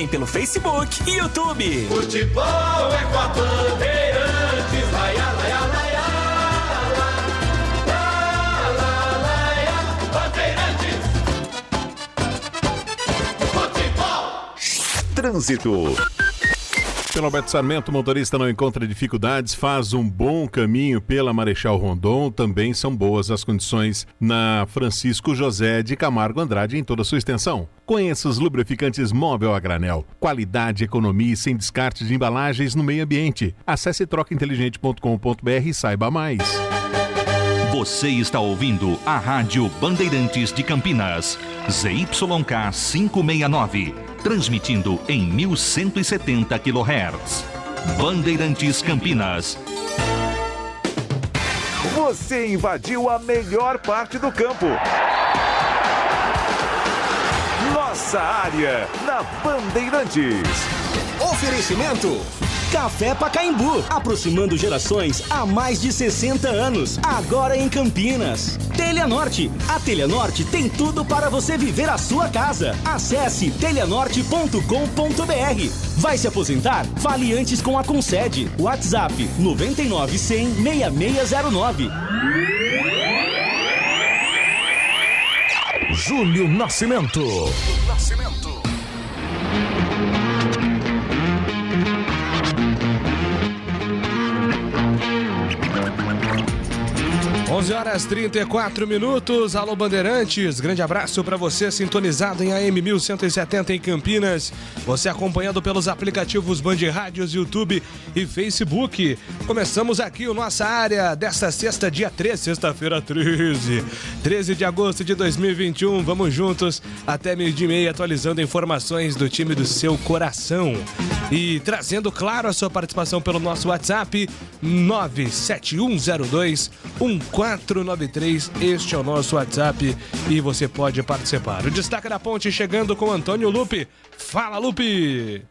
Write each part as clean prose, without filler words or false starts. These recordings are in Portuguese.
Pelo Facebook e YouTube. Futebol é com a Bandeirantes, laia, laia, laia, laia, laia, Bandeirantes. Futebol. Trânsito. Pelo Alberto Sarmento, o motorista não encontra dificuldades, faz um bom caminho pela Marechal Rondon. Também são boas as condições na Francisco José de Camargo Andrade em toda a sua extensão. Conheça os lubrificantes Móvel a Granel. Qualidade, economia e sem descarte de embalagens no meio ambiente. Acesse trocainteligente.com.br e saiba mais. Você está ouvindo a Rádio Bandeirantes de Campinas, ZYK 569, transmitindo em 1170 kHz. Bandeirantes Campinas. Você invadiu a melhor parte do campo. Nossa área, na Bandeirantes. Oferecimento Café Pacaembu, aproximando gerações há mais de 60 anos, agora em Campinas. Telha Norte, a Telha Norte tem tudo para você viver a sua casa. Acesse telhanorte.com.br. Vai se aposentar? Fale antes com a Concede. WhatsApp 99 100 6609. Júlio Nascimento. 11h34. Alô Bandeirantes, grande abraço para você sintonizado em AM 1170 em Campinas, você acompanhado pelos aplicativos Band Rádios, YouTube e Facebook. Começamos aqui o Nossa Área desta sexta, dia 13, sexta-feira 13 de agosto de 2021. Vamos juntos até 12h30 atualizando informações do time do seu coração e trazendo, claro, a sua participação pelo nosso WhatsApp 971021493. Este é o nosso WhatsApp e você pode participar. O destaque da ponte chegando com Antônio Lupe. Fala, Lupe!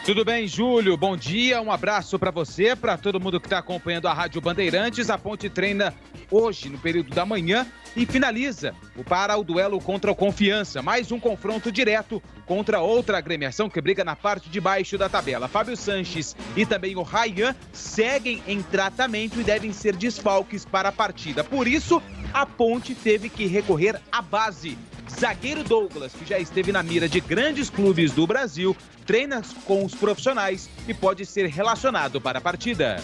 Tudo bem, Júlio? Bom dia, um abraço para você, para todo mundo que está acompanhando a Rádio Bandeirantes. A ponte treina hoje, no período da manhã, e finaliza para o duelo contra o Confiança. Mais um confronto direto contra outra agremiação que briga na parte de baixo da tabela. Fábio Sanches e também o Ryan seguem em tratamento e devem ser desfalques para a partida. Por isso, a ponte teve que recorrer à base. Zagueiro Douglas, que já esteve na mira de grandes clubes do Brasil, treina com os profissionais e pode ser relacionado para a partida.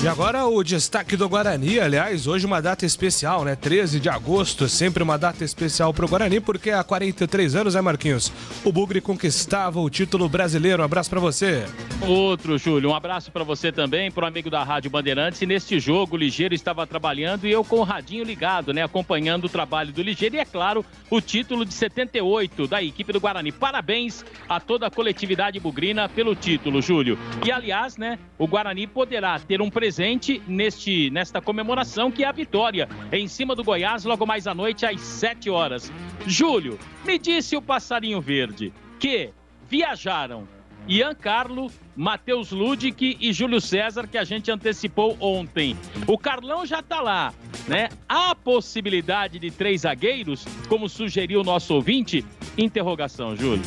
E agora o destaque do Guarani, aliás, hoje uma data especial, né? 13 de agosto, sempre uma data especial para o Guarani, porque há 43 anos, né, Marquinhos? O Bugre conquistava o título brasileiro. Um abraço para você. Outro, Júlio, um abraço para você também, para o amigo da Rádio Bandeirantes. E neste jogo, o Ligeiro estava trabalhando e eu com o radinho ligado, né? Acompanhando o trabalho do Ligeiro e, é claro, o título de 78 da equipe do Guarani. Parabéns a toda a coletividade bugrina pelo título, Júlio. E, aliás, né, o Guarani poderá ter um presente nesta comemoração, que é a vitória em cima do Goiás, logo mais à noite, às 7 horas. Júlio, me disse o Passarinho Verde que viajaram Ian Carlo, Matheus Ludic e Júlio César, que a gente antecipou ontem. O Carlão já tá lá, né? Há possibilidade de 3 zagueiros, como sugeriu o nosso ouvinte? Interrogação, Júlio.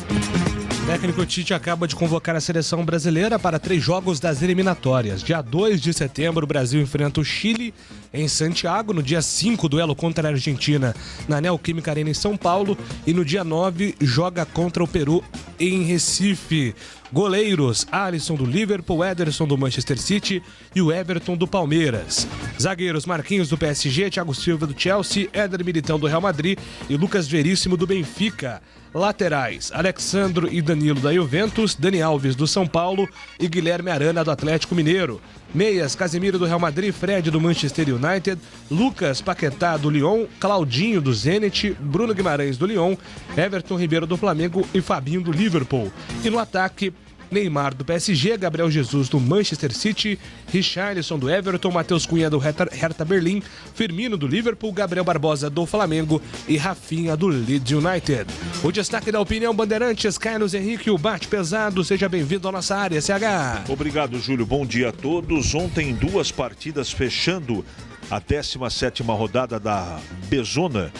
O técnico Tite acaba de convocar a seleção brasileira para 3 jogos das eliminatórias. Dia 2 de setembro, o Brasil enfrenta o Chile em Santiago. No dia 5, duelo contra a Argentina na Neoquímica Arena em São Paulo. E no dia 9, joga contra o Peru em Recife. Goleiros: Alisson do Liverpool, Ederson do Manchester City e o Everton do Palmeiras. Zagueiros: Marquinhos do PSG, Thiago Silva do Chelsea, Éder Militão do Real Madrid e Lucas Veríssimo do Benfica. Laterais: Alexandro e Danilo da Juventus, Dani Alves do São Paulo e Guilherme Arana do Atlético Mineiro. Meias: Casemiro do Real Madrid, Fred do Manchester United, Lucas Paquetá do Lyon, Claudinho do Zenit, Bruno Guimarães do Lyon, Everton Ribeiro do Flamengo e Fabinho do Liverpool. E no ataque, Neymar do PSG, Gabriel Jesus do Manchester City, Richarlison do Everton, Matheus Cunha do Hertha Berlim, Firmino do Liverpool, Gabriel Barbosa do Flamengo e Rafinha do Leeds United. O destaque da opinião Bandeirantes, Carlos Henrique, o bate pesado. Seja bem-vindo à nossa área, CH. Obrigado, Júlio. Bom dia a todos. Ontem 2 partidas fechando a 17ª rodada da Bezona.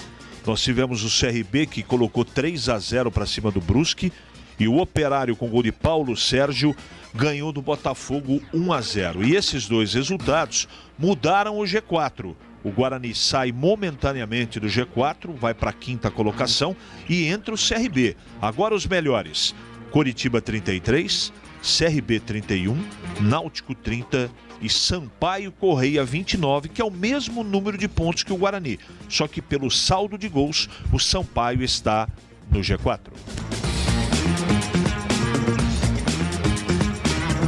Nós tivemos o CRB que colocou 3-0 para cima do Brusque e o Operário com gol de Paulo Sérgio ganhou do Botafogo 1-0. E esses dois resultados mudaram o G4. O Guarani sai momentaneamente do G4, vai para a 5ª colocação e entra o CRB. Agora os melhores: Coritiba 33, CRB 31, Náutico 30 e Sampaio Correia 29, que é o mesmo número de pontos que o Guarani. Só que pelo saldo de gols, o Sampaio está no G4.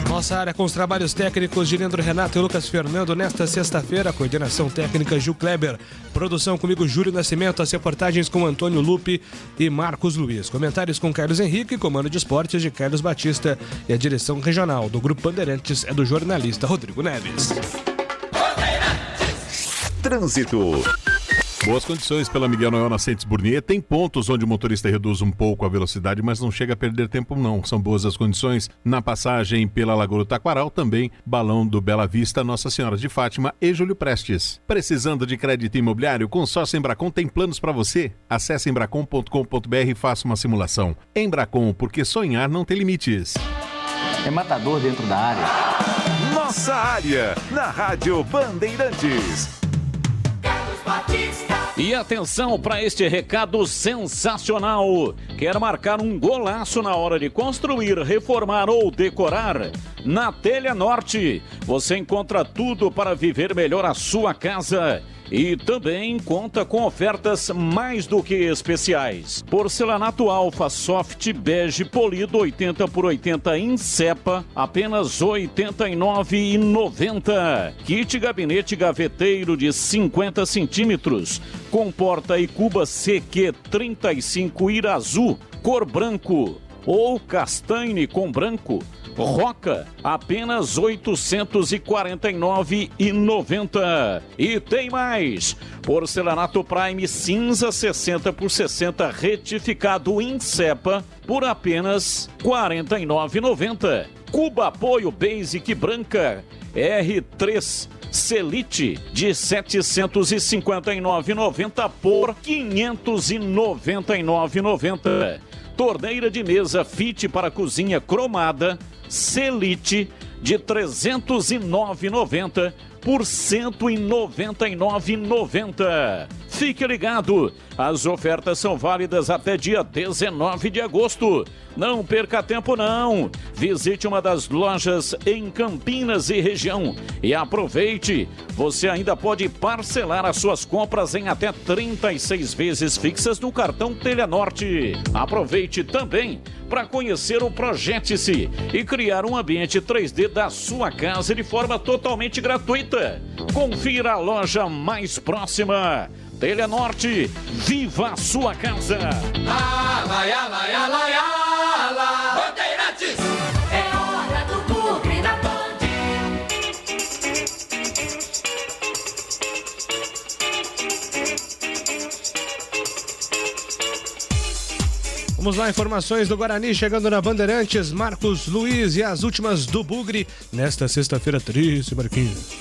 Nossa área com os trabalhos técnicos de Leandro Renato e Lucas Fernando nesta sexta-feira. Coordenação técnica Gil Kleber. Produção comigo Júlio Nascimento. As reportagens com Antônio Lupe e Marcos Luiz. Comentários com Carlos Henrique. Comando de esportes de Carlos Batista. E a direção regional do Grupo Bandeirantes é do jornalista Rodrigo Neves. Trânsito. Boas condições pela Miguel Noel Nascentes Burnier. Tem pontos onde o motorista reduz um pouco a velocidade, mas não chega a perder tempo não. São boas as condições na passagem pela Lagoa do Taquaral, também Balão do Bela Vista, Nossa Senhora de Fátima e Júlio Prestes. Precisando de crédito imobiliário? Consórcio Embracon tem planos para você. Acesse embracon.com.br e faça uma simulação. Embracon, porque sonhar não tem limites. É matador dentro da área. Nossa área, na Rádio Bandeirantes. E atenção para este recado sensacional. Quer marcar um golaço na hora de construir, reformar ou decorar? Na Telha Norte, você encontra tudo para viver melhor a sua casa. E também conta com ofertas mais do que especiais. Porcelanato Alfa Soft Bege polido 80 por 80 em cepa, apenas R$ 89,90. Kit gabinete gaveteiro de 50 centímetros, com porta e cuba CQ 35 Irazu, cor branco ou castanhe com branco. Roca, apenas R$ 849,90. E tem mais! Porcelanato Prime cinza 60 por 60 retificado em cepa por apenas R$ 49,90. Cuba Apoio Basic branca R3 Selite de R$ 759,90 por R$ 599,90. Torneira de mesa Fit para cozinha cromada Selite de R$ 309,90 por R$ 199,90. Fique ligado, as ofertas são válidas até dia 19 de agosto. Não perca tempo não. Visite uma das lojas em Campinas e região e aproveite. Você ainda pode parcelar as suas compras em até 36 vezes fixas no cartão Telha Norte. Aproveite também para conhecer o Projete-se e criar um ambiente 3D da sua casa de forma totalmente gratuita. Confira a loja mais próxima. Telha Norte, viva a sua casa! Bandeirantes! É hora do Bugre na Band! Vamos lá, informações do Guarani chegando na Bandeirantes, Marcos Luiz e as últimas do Bugre nesta sexta-feira triste, Marquinhos.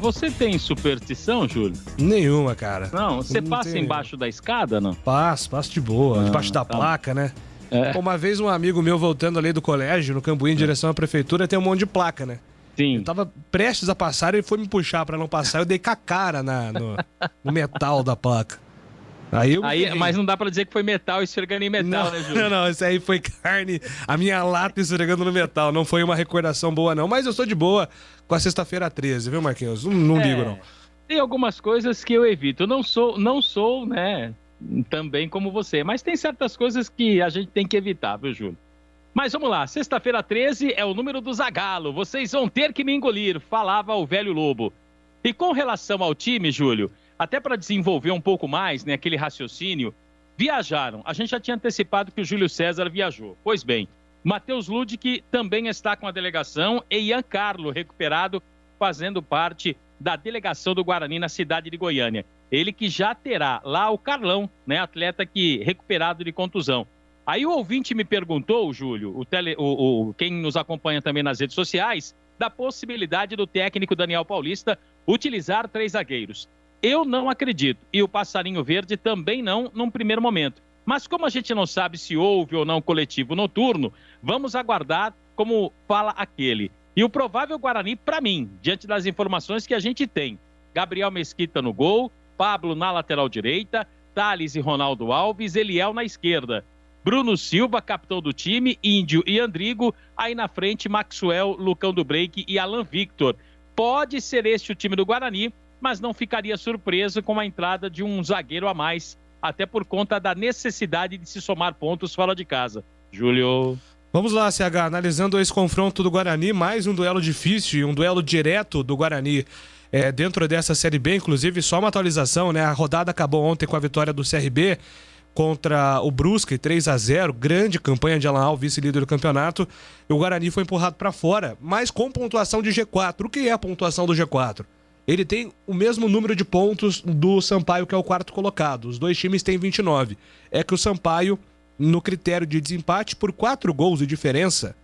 Você tem superstição, Júlio? Nenhuma, cara. Não, você Não passa tem. embaixo da escada, não? Passo de boa, debaixo da tá. placa, né? É. Uma vez um amigo meu voltando ali do colégio, no Cambuí, em direção à prefeitura, tem um monte de placa, né? Sim. Eu tava prestes a passar e ele foi me puxar pra não passar, eu dei com a cara no metal da placa. Mas não dá pra dizer que foi metal esfregando em metal, né, Júlio? Não, isso aí foi carne, a minha lata esfregando no metal. Não foi uma recordação boa, não. Mas eu sou de boa com a sexta-feira 13, viu, Marquinhos? Não ligo, não. Tem algumas coisas que eu evito. Eu não sou, né, também como você. Mas tem certas coisas que a gente tem que evitar, viu, Júlio? Mas vamos lá, sexta-feira 13 é o número do Zagallo. Vocês vão ter que me engolir, falava o velho Lobo. E com relação ao time, Júlio, até para desenvolver um pouco mais, né, aquele raciocínio, viajaram. A gente já tinha antecipado que o Júlio César viajou. Pois bem, Matheus Ludic também está com a delegação e Ian Carlo recuperado, fazendo parte da delegação do Guarani na cidade de Goiânia. Ele que já terá lá o Carlão, né, atleta que recuperado de contusão. Aí o ouvinte me perguntou, Júlio, quem nos acompanha também nas redes sociais, da possibilidade do técnico Daniel Paulista utilizar 3 zagueiros. Eu não acredito. E o Passarinho Verde também não, num primeiro momento. Mas como a gente não sabe se houve ou não coletivo noturno, vamos aguardar como fala aquele. E o provável Guarani, para mim, diante das informações que a gente tem, Gabriel Mesquita no gol, Pablo na lateral direita, Thales e Ronaldo Alves, Eliel na esquerda. Bruno Silva, capitão do time, Índio e Andrigo, aí na frente Maxwell, Lucão do Break e Alan Victor. Pode ser este o time do Guarani, mas não ficaria surpreso com a entrada de um zagueiro a mais, até por conta da necessidade de se somar pontos fora de casa. Júlio... Vamos lá, CH, analisando esse confronto do Guarani, mais um duelo difícil e um duelo direto do Guarani dentro dessa Série B, inclusive só uma atualização, né? A rodada acabou ontem com a vitória do CRB contra o Brusque, 3-0, grande campanha de Alan Alves, vice-líder do campeonato, e o Guarani foi empurrado para fora, mas com pontuação de G4. O que é a pontuação do G4? Ele tem o mesmo número de pontos do Sampaio, que é o quarto colocado. Os dois times têm 29. É que o Sampaio, no critério de desempate, por 4 gols de diferença,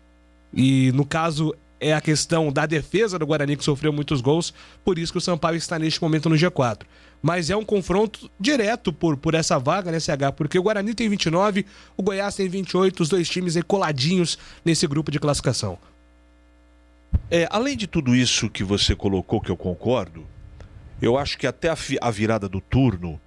e no caso é a questão da defesa do Guarani, que sofreu muitos gols, por isso que o Sampaio está neste momento no G4. Mas é um confronto direto por essa vaga, né, CH? Porque o Guarani tem 29, o Goiás tem 28, os dois times aí coladinhos nesse grupo de classificação. Além de tudo isso que você colocou, que eu concordo, eu acho que até a virada do turno,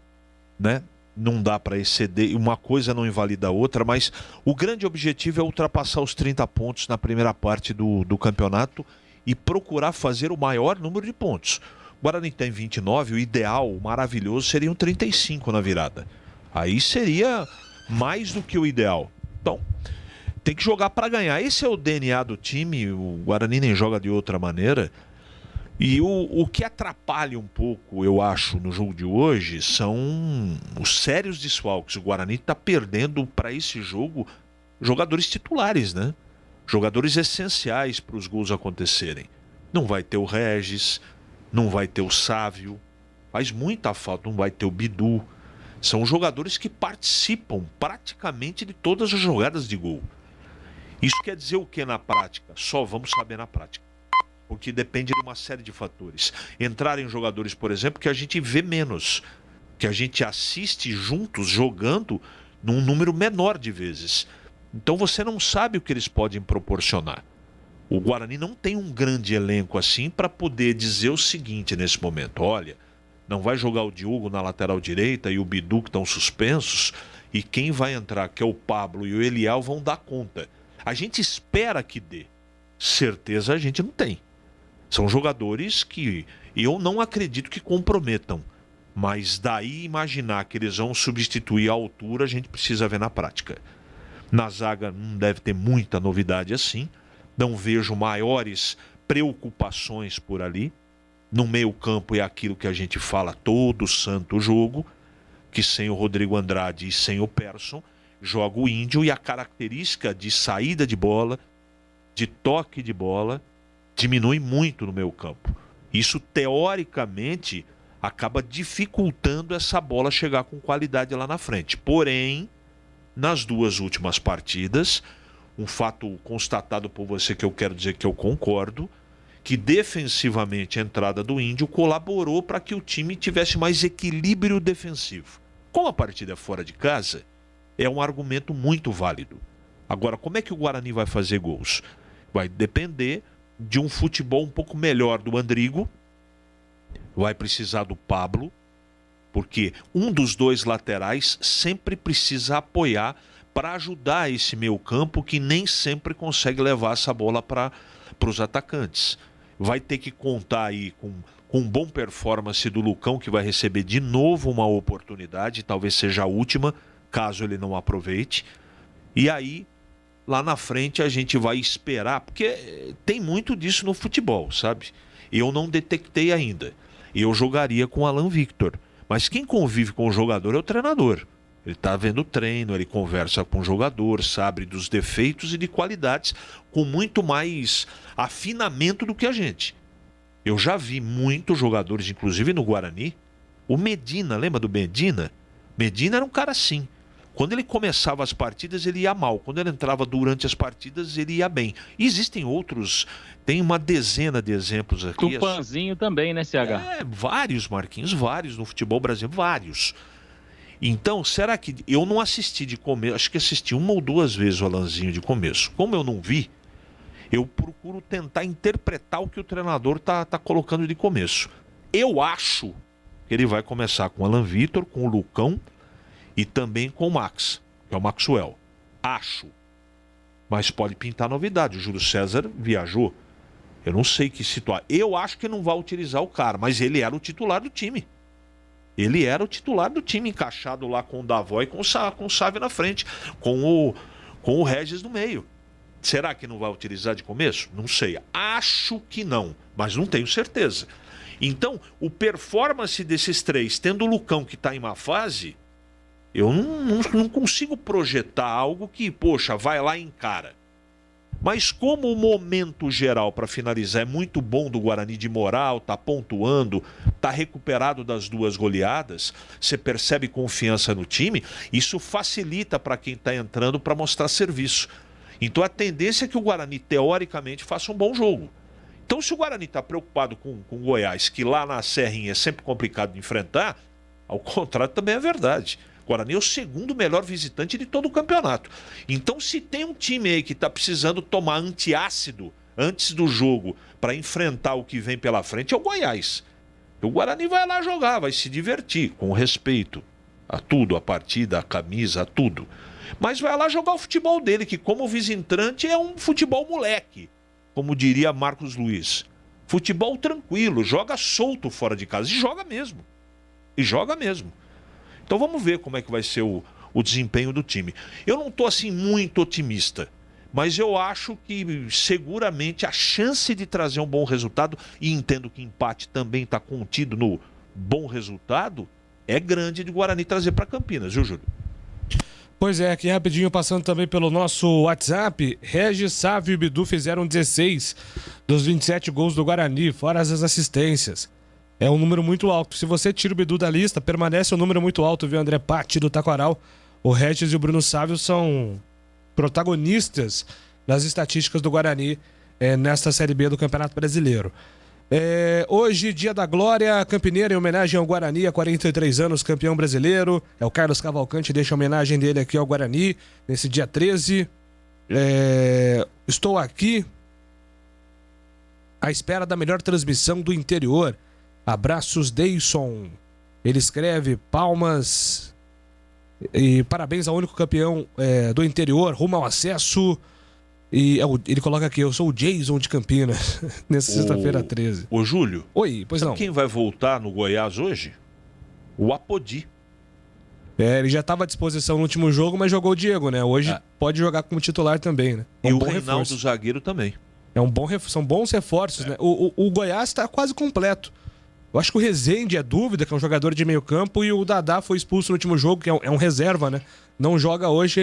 né, não dá para exceder, uma coisa não invalida a outra, mas o grande objetivo é ultrapassar os 30 pontos na primeira parte do campeonato e procurar fazer o maior número de pontos. O Guarani tem 29, o ideal, o maravilhoso, seriam 35 na virada. Aí seria mais do que o ideal. Então, tem que jogar para ganhar. Esse é o DNA do time, o Guarani nem joga de outra maneira. E o que atrapalha um pouco, eu acho, no jogo de hoje, são os sérios desfalques. O Guarani está perdendo para esse jogo jogadores titulares, né? Jogadores essenciais para os gols acontecerem. Não vai ter o Regis, não vai ter o Sávio, faz muita falta, não vai ter o Bidu. São jogadores que participam praticamente de todas as jogadas de gol. Isso quer dizer o que na prática? Só vamos saber na prática. Porque depende de uma série de fatores. Entrarem jogadores, por exemplo, que a gente vê menos, que a gente assiste juntos jogando num número menor de vezes. Então você não sabe o que eles podem proporcionar. O Guarani não tem um grande elenco assim para poder dizer o seguinte nesse momento: olha, não vai jogar o Diogo na lateral direita e o Bidu, que estão suspensos, e quem vai entrar, que é o Pablo e o Eliel, vão dar conta. A gente espera que dê. Certeza a gente não tem. São jogadores que eu não acredito que comprometam. Mas daí imaginar que eles vão substituir a altura, a gente precisa ver na prática. Na zaga não deve ter muita novidade assim. Não vejo maiores preocupações por ali. No meio-campo é aquilo que a gente fala todo santo jogo, que sem o Rodrigo Andrade e sem o Persson, joga o Índio, e a característica de saída de bola, de toque de bola, diminui muito no meio-campo. Isso, teoricamente, acaba dificultando essa bola chegar com qualidade lá na frente. Porém, nas duas últimas partidas, um fato constatado por você que eu quero dizer que eu concordo, que defensivamente a entrada do Índio colaborou para que o time tivesse mais equilíbrio defensivo. Como a partida é fora de casa, é um argumento muito válido. Agora, como é que o Guarani vai fazer gols? Vai depender de um futebol um pouco melhor do Andrigo, vai precisar do Pablo, porque um dos dois laterais sempre precisa apoiar para ajudar esse meio-campo que nem sempre consegue levar essa bola para os atacantes. Vai ter que contar aí com bom performance do Lucão, que vai receber de novo uma oportunidade, talvez seja a última, caso ele não aproveite. E aí, lá na frente, a gente vai esperar, porque tem muito disso no futebol, sabe? Eu não detectei ainda. Eu jogaria com o Alan Victor. Mas quem convive com o jogador é o treinador. Ele está vendo o treino, ele conversa com o jogador, sabe dos defeitos e de qualidades, com muito mais afinamento do que a gente. Eu já vi muitos jogadores, inclusive no Guarani. O Medina, lembra do Medina? Medina era um cara assim. Quando ele começava as partidas, ele ia mal. Quando ele entrava durante as partidas, ele ia bem. E existem outros, tem uma dezena de exemplos aqui. Tupanzinho também, né, CH? Vários, Marquinhos, vários no futebol brasileiro, vários. Então, será que... Eu não assisti de começo, acho que assisti uma ou duas vezes o Alanzinho de começo. Como eu não vi, eu procuro tentar interpretar o que o treinador tá colocando de começo. Eu acho que ele vai começar com o Alan Vitor, com o Lucão e também com o Max, que é o Maxwell. Acho. Mas pode pintar novidade. O Júlio César viajou. Eu não sei que situação. Eu acho que não vai utilizar o cara, mas ele era o titular do time. Ele era o titular do time, encaixado lá com o Davó e com o Sávio na frente, com o Regis no meio. Será que não vai utilizar de começo? Não sei. Acho que não, mas não tenho certeza. Então, o performance desses três, tendo o Lucão que está em má fase, eu não consigo projetar algo que, poxa, vai lá e encara. Mas como o momento geral, para finalizar, é muito bom do Guarani de moral, tá pontuando, tá recuperado das 2 goleadas, você percebe confiança no time, isso facilita para quem está entrando para mostrar serviço. Então a tendência é que o Guarani, teoricamente, faça um bom jogo. Então se o Guarani está preocupado com o Goiás, que lá na Serrinha é sempre complicado de enfrentar, ao contrário também é verdade. O Guarani é o segundo melhor visitante de todo o campeonato. Então se tem um time aí que está precisando tomar antiácido antes do jogo para enfrentar o que vem pela frente, é o Goiás. O Guarani vai lá jogar, vai se divertir, com respeito a tudo, a partida, a camisa, a tudo. Mas vai lá jogar o futebol dele, que como visitante é um futebol moleque, como diria Marcos Luiz. Futebol tranquilo, joga solto fora de casa, e joga mesmo. Então vamos ver como é que vai ser o desempenho do time. Eu não estou assim muito otimista, mas eu acho que seguramente a chance de trazer um bom resultado, e entendo que empate também está contido no bom resultado, é grande de Guarani trazer para Campinas, viu, Júlio? Pois é, aqui rapidinho, passando também pelo nosso WhatsApp, Regis, Sávio e Bidu fizeram 16 dos 27 gols do Guarani, fora as assistências. É um número muito alto. Se você tira o Bidu da lista, permanece um número muito alto, viu, André Patti do Taquaral? O Regis e o Bruno Sávio são protagonistas das estatísticas do Guarani nesta Série B do Campeonato Brasileiro. Hoje, dia da glória campineira, em homenagem ao Guarani, há 43 anos, campeão brasileiro. É o Carlos Cavalcante, deixa a homenagem dele aqui ao Guarani, nesse dia 13. Estou aqui à espera da melhor transmissão do interior. Abraços, Deison. Ele escreve palmas e parabéns ao único campeão do interior, rumo ao acesso. E ele coloca aqui, eu sou o Jason de Campinas, nessa sexta-feira 13. Ô Júlio. Oi, pois sabe não. Quem vai voltar no Goiás hoje? O Apodi. Ele já estava à disposição no último jogo, mas jogou o Diego, né? Hoje pode jogar como titular também, né? E o Reinaldo zagueiro também. São bons reforços, né? O Goiás está quase completo. Eu acho que o Rezende é dúvida, que é um jogador de meio campo, e o Dadá foi expulso no último jogo, que é um reserva, né? Não joga hoje,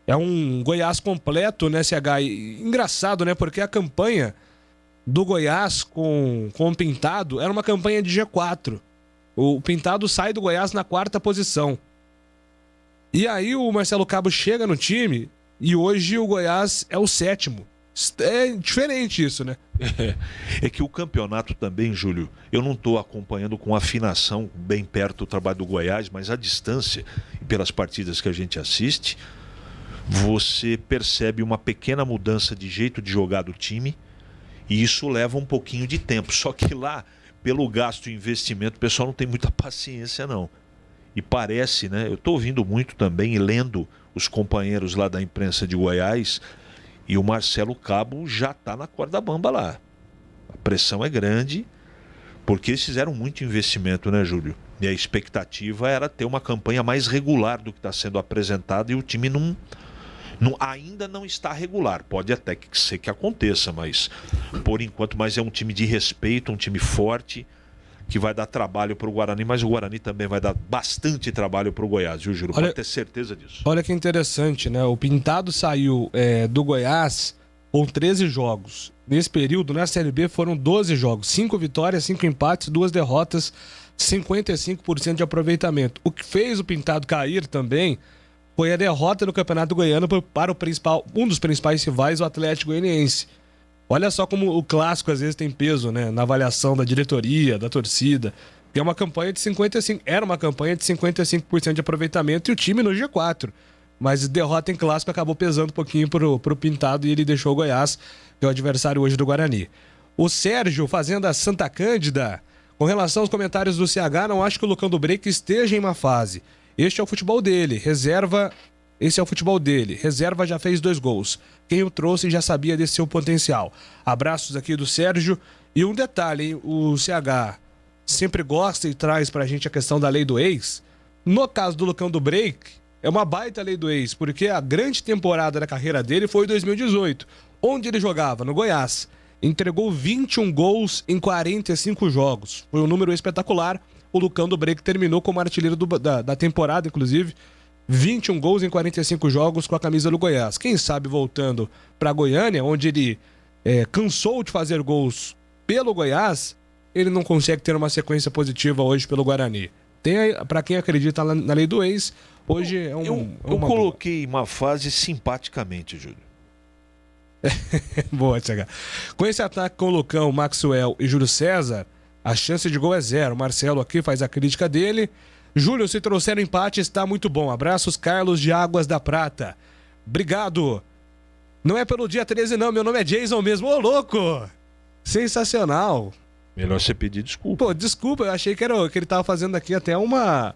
é um Goiás completo, né, CH? E, engraçado, né? Porque a campanha do Goiás com o Pintado era uma campanha de G4. O Pintado sai do Goiás na 4ª posição. E aí o Marcelo Cabo chega no time e hoje o Goiás é o 7º. É diferente isso, né? É que o campeonato também, Júlio, eu não estou acompanhando com afinação bem perto do trabalho do Goiás, mas à distância, pelas partidas que a gente assiste, você percebe uma pequena mudança de jeito de jogar do time, e isso leva um pouquinho de tempo. Só que lá, pelo gasto e investimento, o pessoal não tem muita paciência, não. E parece, né? Eu estou ouvindo muito também e lendo os companheiros lá da imprensa de Goiás, e o Marcelo Cabo já está na corda bamba lá. A pressão é grande, porque eles fizeram muito investimento, né, Júlio? E a expectativa era ter uma campanha mais regular do que está sendo apresentado, e o time ainda não está regular. Pode até ser que aconteça, mas por enquanto, é um time de respeito, um time forte, que vai dar trabalho para o Guarani, mas o Guarani também vai dar bastante trabalho para o Goiás, viu, Júlio? Pode ter certeza disso. Olha que interessante, né? O Pintado saiu do Goiás com 13 jogos. Nesse período, na Série B, foram 12 jogos. 5 vitórias, 5 empates, 2 derrotas, 55% de aproveitamento. O que fez o Pintado cair também foi a derrota no Campeonato Goiano para um dos principais rivais, o Atlético Goianiense. Olha só como o clássico às vezes tem peso, né, na avaliação da diretoria, da torcida. Que é uma campanha de 55%, era uma campanha de 55% de aproveitamento e o time no G4. Mas derrota em clássico acabou pesando um pouquinho pro Pintado e ele deixou o Goiás, que é o adversário hoje do Guarani. O Sérgio, Fazenda Santa Cândida, com relação aos comentários do CH, não acho que o Lucão do Break esteja em uma fase. Este é o futebol dele, esse é o futebol dele. Reserva já fez 2 gols. Quem o trouxe já sabia desse seu potencial. Abraços aqui do Sérgio. E um detalhe, hein? O CH sempre gosta e traz pra gente a questão da lei do ex. No caso do Lucão do Break, é uma baita lei do ex, porque a grande temporada da carreira dele foi em 2018, onde ele jogava no Goiás. Entregou 21 gols em 45 jogos. Foi um número espetacular. O Lucão do Break terminou como artilheiro da temporada, inclusive. 21 gols em 45 jogos com a camisa do Goiás. Quem sabe voltando para Goiânia, onde ele cansou de fazer gols pelo Goiás, ele não consegue ter uma sequência positiva hoje pelo Guarani. Para quem acredita na lei do ex, hoje é um... Eu coloquei uma fase simpaticamente, Júlio. Boa, Thiago. Com esse ataque com o Lucão, Maxwell e Júlio César, a chance de gol é 0. Marcelo aqui faz a crítica dele. Júlio, se trouxer o empate, está muito bom. Abraços, Carlos de Águas da Prata. Obrigado. Não é pelo dia 13, não. Meu nome é Jason mesmo. Ô, louco! Sensacional. Melhor você pedir desculpa. Pô, desculpa. Eu achei que ele tava fazendo aqui até uma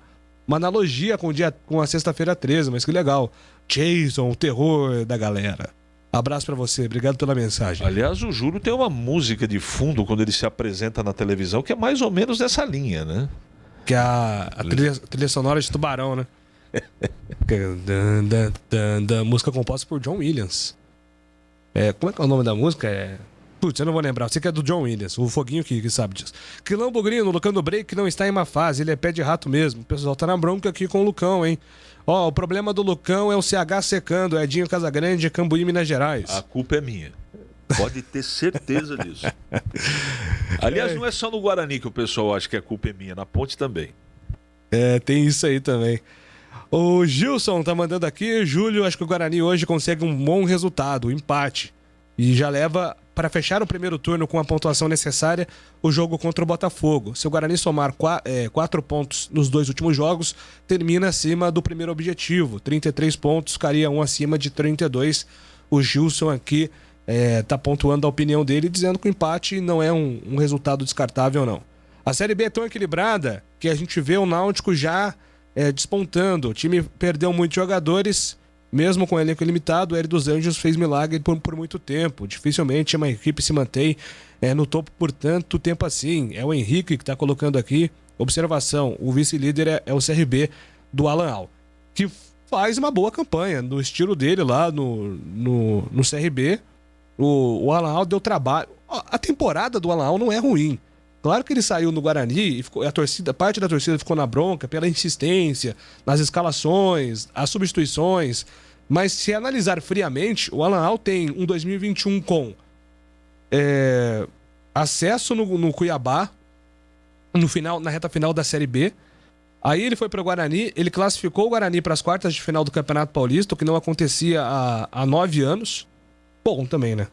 analogia com a sexta-feira 13, mas que legal. Jason, o terror da galera. Abraço pra você. Obrigado pela mensagem. Aliás, o Júlio tem uma música de fundo quando ele se apresenta na televisão que é mais ou menos dessa linha, né? Que é a trilha sonora de Tubarão, né? Música composta por John Williams. Como é que é o nome da música? Putz, eu não vou lembrar. Eu sei que é do John Williams, o Foguinho que sabe disso. Quilombo Grino, Lucão do Break, não está em uma fase, ele é pé de rato mesmo. O pessoal tá na bronca aqui com o Lucão, hein? Ó, o problema do Lucão é o CH secando, Edinho Casagrande, Cambuí, Minas Gerais. A culpa é minha. Pode ter certeza disso. Aliás, não é só no Guarani que o pessoal acha que a culpa é minha, na Ponte também. Tem isso aí também. O Gilson tá mandando aqui, Júlio, acho que o Guarani hoje consegue um bom resultado, um empate. E já leva para fechar o primeiro turno com a pontuação necessária o jogo contra o Botafogo. Se o Guarani somar 4 pontos nos 2 últimos jogos, termina acima do primeiro objetivo. 33 pontos, ficaria um acima de 32. O Gilson aqui tá pontuando a opinião dele, dizendo que o empate não é um resultado descartável, não. A Série B é tão equilibrada que a gente vê o Náutico já despontando. O time perdeu muitos jogadores, mesmo com o elenco limitado. O Hélio dos Anjos fez milagre por muito tempo. Dificilmente uma equipe se mantém no topo por tanto tempo assim. É o Henrique que está colocando aqui. Observação, o vice-líder é o CRB do Alan Al, que faz uma boa campanha no estilo dele lá no CRB. O Alan Al deu trabalho. A temporada do Alan Al não é ruim. Claro que ele saiu no Guarani e parte da torcida ficou na bronca pela insistência, nas escalações, as substituições. Mas se analisar friamente, o Alan Al tem um 2021 com acesso no Cuiabá, na reta final da Série B. Aí ele foi para o Guarani, ele classificou o Guarani para as quartas de final do Campeonato Paulista, o que não acontecia há 9 anos. Bom também, né?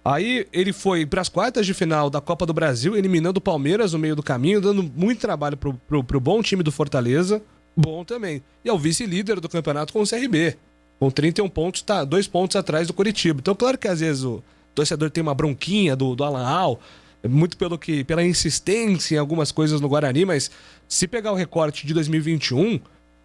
Aí ele foi para as quartas de final da Copa do Brasil, eliminando o Palmeiras no meio do caminho, dando muito trabalho pro bom time do Fortaleza. Bom também. E é o vice-líder do campeonato com o CRB. Com 31 pontos, tá 2 pontos atrás do Coritiba. Então, claro que às vezes o torcedor tem uma bronquinha do Alan Al, muito pela insistência em algumas coisas no Guarani, mas se pegar o recorte de 2021...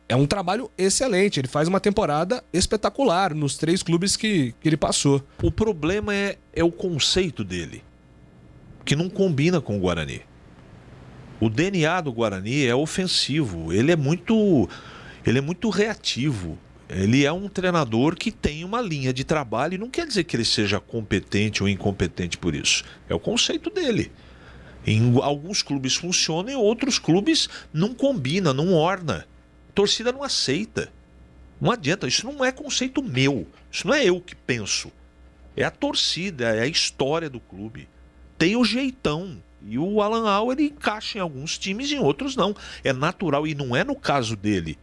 é um trabalho excelente, ele faz uma temporada espetacular nos 3 clubes que ele passou. O problema é o conceito dele, que não combina com o Guarani. O DNA do Guarani é ofensivo, ele é muito reativo. Ele é um treinador que tem uma linha de trabalho e não quer dizer que ele seja competente ou incompetente por isso. É o conceito dele. Em alguns clubes funciona, em outros clubes não combina, não orna. Torcida não aceita. Não adianta, isso não é conceito meu. Isso não é eu que penso. É a torcida, é a história do clube. Tem o jeitão. E o Alan Al, ele encaixa em alguns times e em outros não. É natural e não é no caso dele.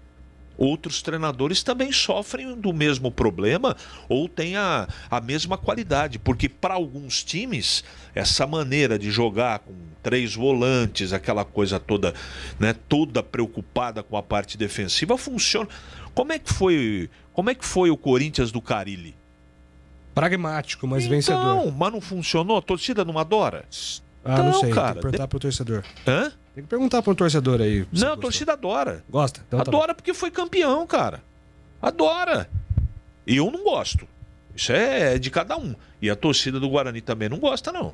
outros treinadores também sofrem do mesmo problema ou têm a mesma qualidade, porque para alguns times essa maneira de jogar com 3 volantes, aquela coisa toda, né, toda preocupada com a parte defensiva, funciona. Como é que foi o Corinthians do Carille? Pragmático, mas vencedor. Não, mas não funcionou? A torcida não adora? Não sei, cara, tem que perguntar pro torcedor. Hã? Tem que perguntar pro torcedor aí. Não, a torcida adora. Gosta? Então adora porque foi campeão, cara. Adora. E eu não gosto. Isso é de cada um. E a torcida do Guarani também não gosta, não.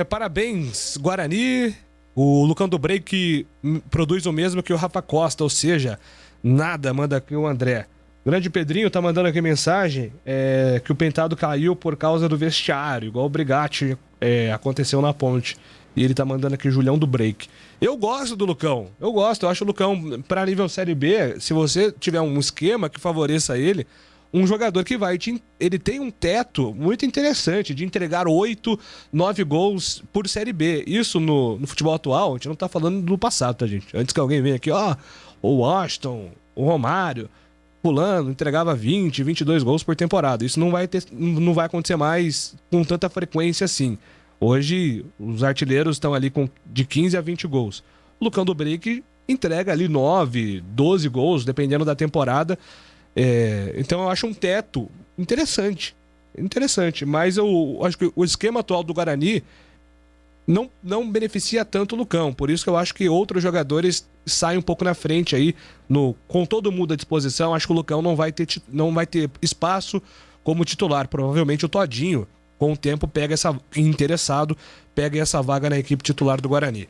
Parabéns, Guarani. O Lucão do Break produz o mesmo que o Rafa Costa, ou seja, nada, manda aqui o André. Grande Pedrinho tá mandando aqui mensagem que o Pentado caiu por causa do vestiário, igual o Brigatti aconteceu na Ponte. E ele tá mandando aqui Julião do Break. Eu gosto do Lucão, eu acho o Lucão, pra nível Série B, se você tiver um esquema que favoreça ele, um jogador que ele tem um teto muito interessante de entregar 8, 9 gols por Série B. Isso no futebol atual, a gente não tá falando do passado, tá, gente? Antes que alguém venha aqui, o Washington, o Romário, fulano, entregava 20, 22 gols por temporada. Isso não vai acontecer mais com tanta frequência assim. Hoje, os artilheiros estão ali de 15 a 20 gols. O Lucão do Break entrega ali 9, 12 gols, dependendo da temporada. Então eu acho um teto interessante, mas eu acho que o esquema atual do Guarani não beneficia tanto o Lucão, por isso que eu acho que outros jogadores saem um pouco na frente aí, com todo mundo à disposição. Acho que o Lucão não vai ter espaço como titular, provavelmente o Todinho com o tempo pega essa vaga na equipe titular do Guarani.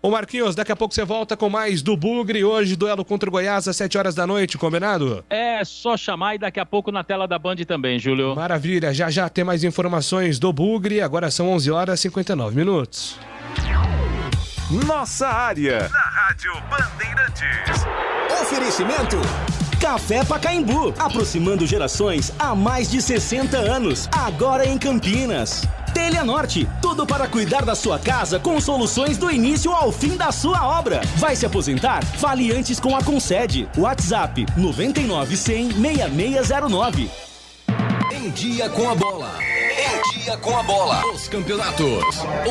Ô Marquinhos, daqui a pouco você volta com mais do Bugre. Hoje, duelo contra o Goiás às 7 horas da noite, combinado? É só chamar e daqui a pouco na tela da Band também, Júlio. Maravilha, já tem mais informações do Bugre. Agora são 11 horas e 59 minutos. Nossa área, na Rádio Bandeirantes. Oferecimento Café Pacaembu, aproximando gerações há mais de 60 anos, agora em Campinas. Telha Norte, tudo para cuidar da sua casa com soluções do início ao fim da sua obra. Vai se aposentar? Fale antes com a Concede. WhatsApp 99-100-6609. Em dia com a bola. Em dia com a bola. Os campeonatos,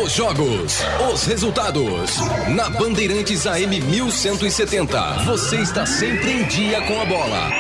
os jogos, os resultados. Na Bandeirantes AM 1170. Você está sempre em dia com a bola.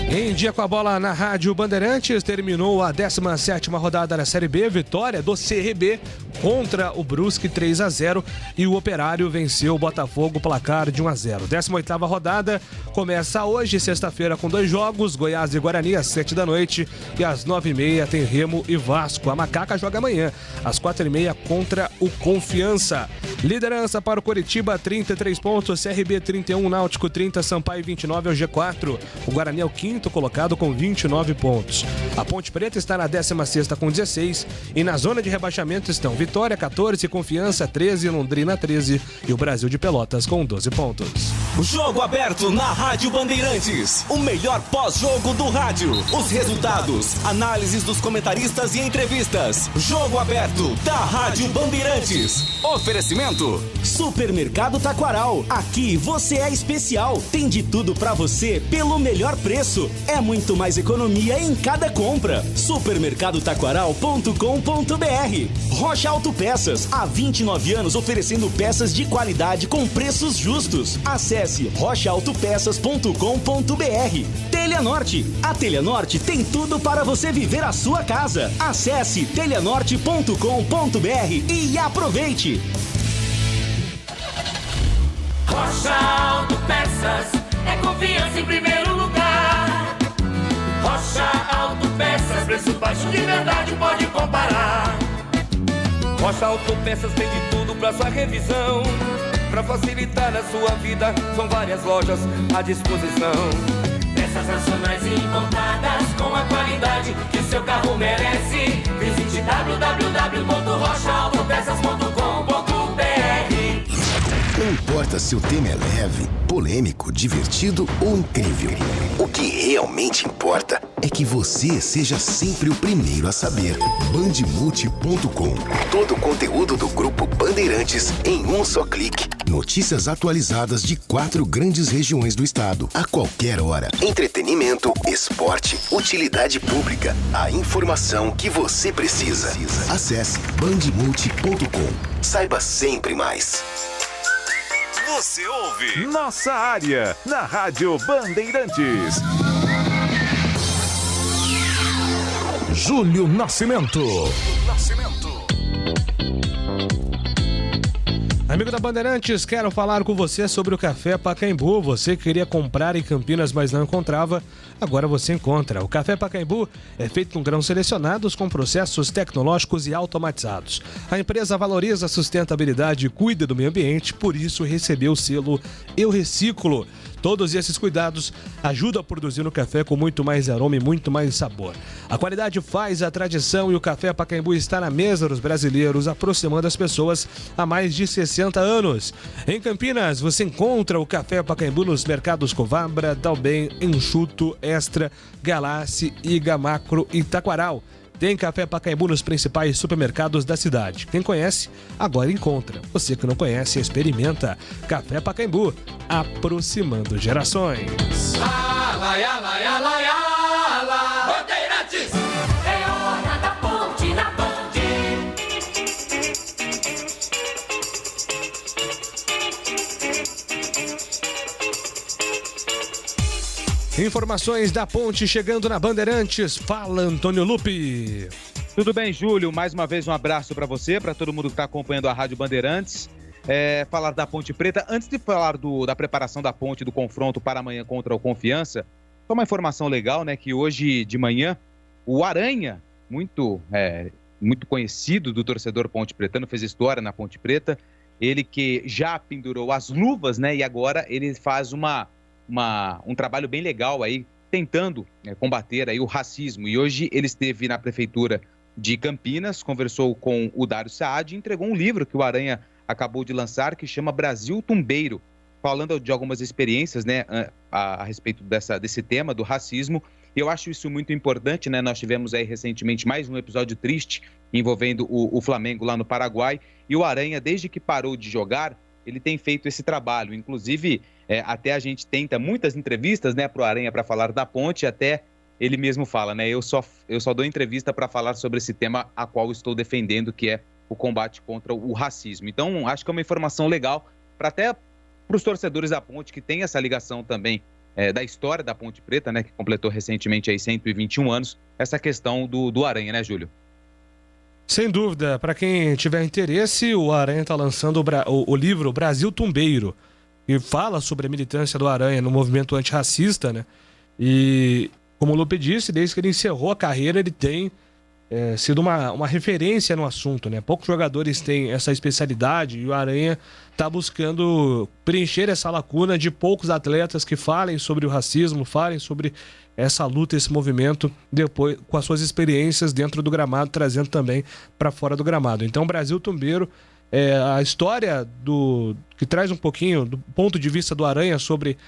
Em dia com a bola na Rádio Bandeirantes, terminou a 17ª rodada da Série B, vitória do CRB contra o Brusque 3-0 e o Operário venceu o Botafogo, placar de 1-0. 18ª rodada começa hoje, sexta-feira, com 2 jogos, Goiás e Guarani às 7 da noite e às 9h30 tem Remo e Vasco. A Macaca joga amanhã às 4h30 contra o Confiança. Liderança para o Coritiba, 33 pontos, CRB 31, Náutico 30, Sampaio 29 é o G4. O Guarani é o 5º colocado com 29 pontos. A Ponte Preta está na 16ª com 16 e na zona de rebaixamento estão Vitória 14, Confiança 13, Londrina 13 e o Brasil de Pelotas com 12 pontos. Jogo aberto na Rádio Bandeirantes, o melhor pós-jogo do rádio. Os resultados, análises dos comentaristas e entrevistas. Jogo aberto da Rádio Bandeirantes. Oferecimento Supermercado Taquaral. Aqui você é especial. Tem de tudo pra você pelo melhor preço. É muito mais economia em cada compra. Supermercadotaquaral.com.br. Rocha Autopeças, há 29 anos oferecendo peças de qualidade com preços justos. Acesse rochaautopeças.com.br. Telha Norte, a Telha Norte tem tudo para você viver a sua casa. Acesse telhanorte.com.br e aproveite. Rocha Autopeças é confiança em primeiro lugar. Rocha Autopeças, preço baixo de verdade, pode comparar. Rocha Autopeças tem de tudo pra sua revisão. Pra facilitar a sua vida, são várias lojas à disposição. Peças nacionais e importadas com a qualidade que o seu carro merece. Visite www.rochaautopeças.com.br. Não importa se o tema é leve, polêmico, divertido ou incrível. O que realmente importa é que você seja sempre o primeiro a saber. Bandmulti.com. Todo o conteúdo do Grupo Bandeirantes em um só clique. Notícias atualizadas de 4 grandes regiões do estado. A qualquer hora. Entretenimento, esporte, utilidade pública. A informação que você precisa. Acesse bandmulti.com. Saiba sempre mais. Você ouve Nossa Área, na Rádio Bandeirantes. Júlio Nascimento. Amigo da Bandeirantes, quero falar com você sobre o Café Pacaembu. Você queria comprar em Campinas, mas não encontrava. Agora você encontra. O Café Pacaembu é feito com grãos selecionados com processos tecnológicos e automatizados. A empresa valoriza a sustentabilidade e cuida do meio ambiente, por isso recebeu o selo Eu Reciclo. Todos esses cuidados ajudam a produzir um café com muito mais aroma e muito mais sabor. A qualidade faz a tradição e o Café Pacaembu está na mesa dos brasileiros, aproximando as pessoas há mais de 60 anos. Em Campinas, você encontra o Café Pacaembu nos mercados Covabra, Dalben, Enxuto, Extra, Galassi, Iga, Macro e Taquaral. Tem Café Pacaembu nos principais supermercados da cidade. Quem conhece, agora encontra. Você que não conhece, experimenta. Café Pacaembu, aproximando gerações. Bandeirantes, é hora da ponte na Band. Informações da ponte chegando na Bandeirantes. Fala, Antônio Lupi. Tudo bem, Júlio? Mais uma vez um abraço para você, para todo mundo que está acompanhando a Rádio Bandeirantes. Falar da Ponte Preta. Antes de falar da preparação da ponte, do confronto para amanhã contra o Confiança, só uma informação legal, né? Que hoje de manhã, o Aranha, muito conhecido do torcedor ponte pretano, fez história na Ponte Preta. Ele que já pendurou as luvas, né? E agora ele faz um trabalho bem legal aí, tentando combater aí o racismo. E hoje ele esteve na Prefeitura de Campinas, conversou com o Dário Saad e entregou um livro que o Aranha acabou de lançar, que chama Brasil Tumbeiro, falando de algumas experiências, né, a respeito desse tema do racismo. E eu acho isso muito importante, né? Nós tivemos aí recentemente mais um episódio triste envolvendo o Flamengo lá no Paraguai, e o Aranha, desde que parou de jogar, ele tem feito esse trabalho. Inclusive, até a gente tenta muitas entrevistas, né, para o Aranha para falar da ponte, até ele mesmo fala, né, eu só dou entrevista para falar sobre esse tema a qual estou defendendo, que é o combate contra o racismo. Então, acho que é uma informação legal até para os torcedores da ponte, que tem essa ligação também da história da Ponte Preta, né, que completou recentemente aí 121 anos, essa questão do Aranha, né, Júlio? Sem dúvida, para quem tiver interesse, o Aranha está lançando o livro Brasil Tumbeiro, e fala sobre a militância do Aranha no movimento antirracista, né? E, como o Lupe disse, desde que ele encerrou a carreira, ele tem sido uma referência no assunto, né? Poucos jogadores têm essa especialidade e o Aranha está buscando preencher essa lacuna de poucos atletas que falem sobre o racismo, falem sobre essa luta, esse movimento, depois com as suas experiências dentro do gramado, trazendo também para fora do gramado. Então, Brasil Tumbeiro é a história que traz um pouquinho do ponto de vista do Aranha sobre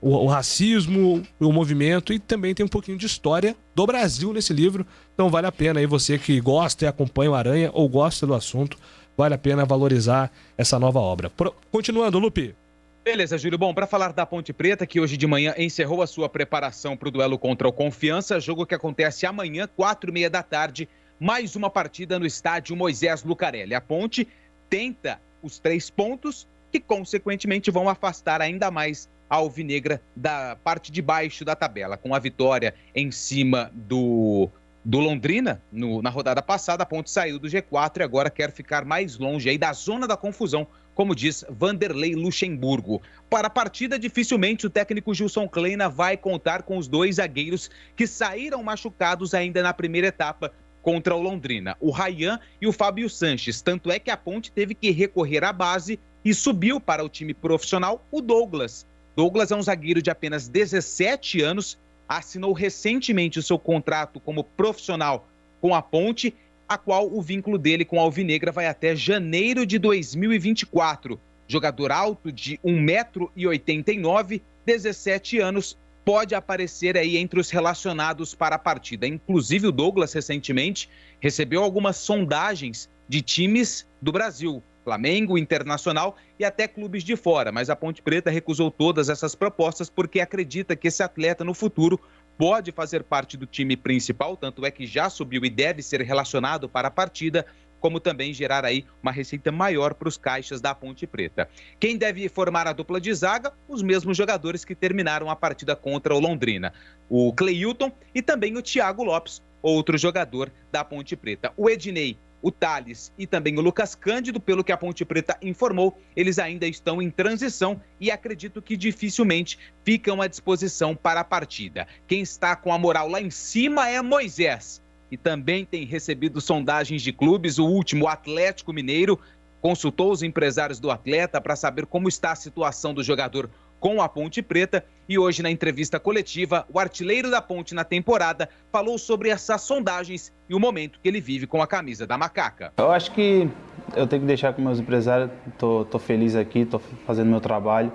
o racismo, o movimento, e também tem um pouquinho de história do Brasil nesse livro. Então vale a pena aí, você que gosta e acompanha o Aranha ou gosta do assunto, vale a pena valorizar essa nova obra. Continuando, Lupe. Beleza, Júlio. Bom, para falar da Ponte Preta, que hoje de manhã encerrou a sua preparação para o duelo contra o Confiança, jogo que acontece amanhã, 4h30 da tarde, mais uma partida no estádio Moisés Lucarelli. A Ponte tenta os 3 pontos, que consequentemente vão afastar ainda mais a alvinegra da parte de baixo da tabela. Com a vitória em cima do Londrina na rodada passada, a Ponte saiu do G4 e agora quer ficar mais longe aí da zona da confusão, como diz Vanderlei Luxemburgo. Para a partida, dificilmente o técnico Gilson Kleina vai contar com os 2 zagueiros que saíram machucados ainda na primeira etapa contra o Londrina, o Ryan e o Fábio Sanches. Tanto é que a Ponte teve que recorrer à base e subiu para o time profissional o Douglas. Douglas é um zagueiro de apenas 17 anos, assinou recentemente o seu contrato como profissional com a Ponte a qual o vínculo dele com a Alvinegra vai até janeiro de 2024. Jogador alto de 1,89 m, 17 anos, pode aparecer aí entre os relacionados para a partida. Inclusive o Douglas, recentemente, recebeu algumas sondagens de times do Brasil, Flamengo, Internacional e até clubes de fora, mas a Ponte Preta recusou todas essas propostas porque acredita que esse atleta no futuro pode fazer parte do time principal, tanto é que já subiu e deve ser relacionado para a partida, como também gerar aí uma receita maior para os caixas da Ponte Preta. Quem deve formar a dupla de zaga? Os mesmos jogadores que terminaram a partida contra o Londrina. O Cleilton e também o Thiago Lopes, outro jogador da Ponte Preta. O Ednei, o Thales e também o Lucas Cândido, pelo que a Ponte Preta informou, eles ainda estão em transição e acredito que dificilmente ficam à disposição para a partida. Quem está com a moral lá em cima é Moisés, que também tem recebido sondagens de clubes. O último, o Atlético Mineiro, consultou os empresários do atleta para saber como está a situação do jogador com a Ponte Preta, e hoje na entrevista coletiva, o artilheiro da Ponte na temporada falou sobre essas sondagens e o momento que ele vive com a camisa da Macaca. Eu acho que eu tenho que deixar com meus empresários, tô feliz aqui, tô fazendo meu trabalho,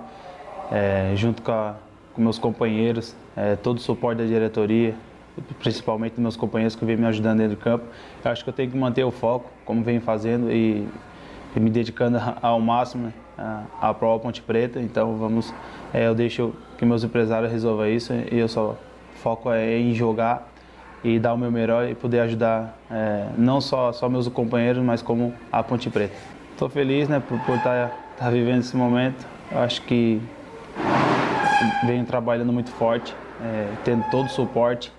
junto com meus companheiros, todo o suporte da diretoria, principalmente meus companheiros que vêm me ajudando dentro do campo. Eu acho que eu tenho que manter o foco, como venho fazendo, e me dedicando ao máximo, né, à prova Ponte Preta. Então eu deixo que meus empresários resolvam isso, e eu só foco em jogar e dar o meu melhor e poder ajudar não só meus companheiros, mas como a Ponte Preta. Estou feliz, né, por estar vivendo esse momento. Eu acho que venho trabalhando muito forte, tendo todo o suporte.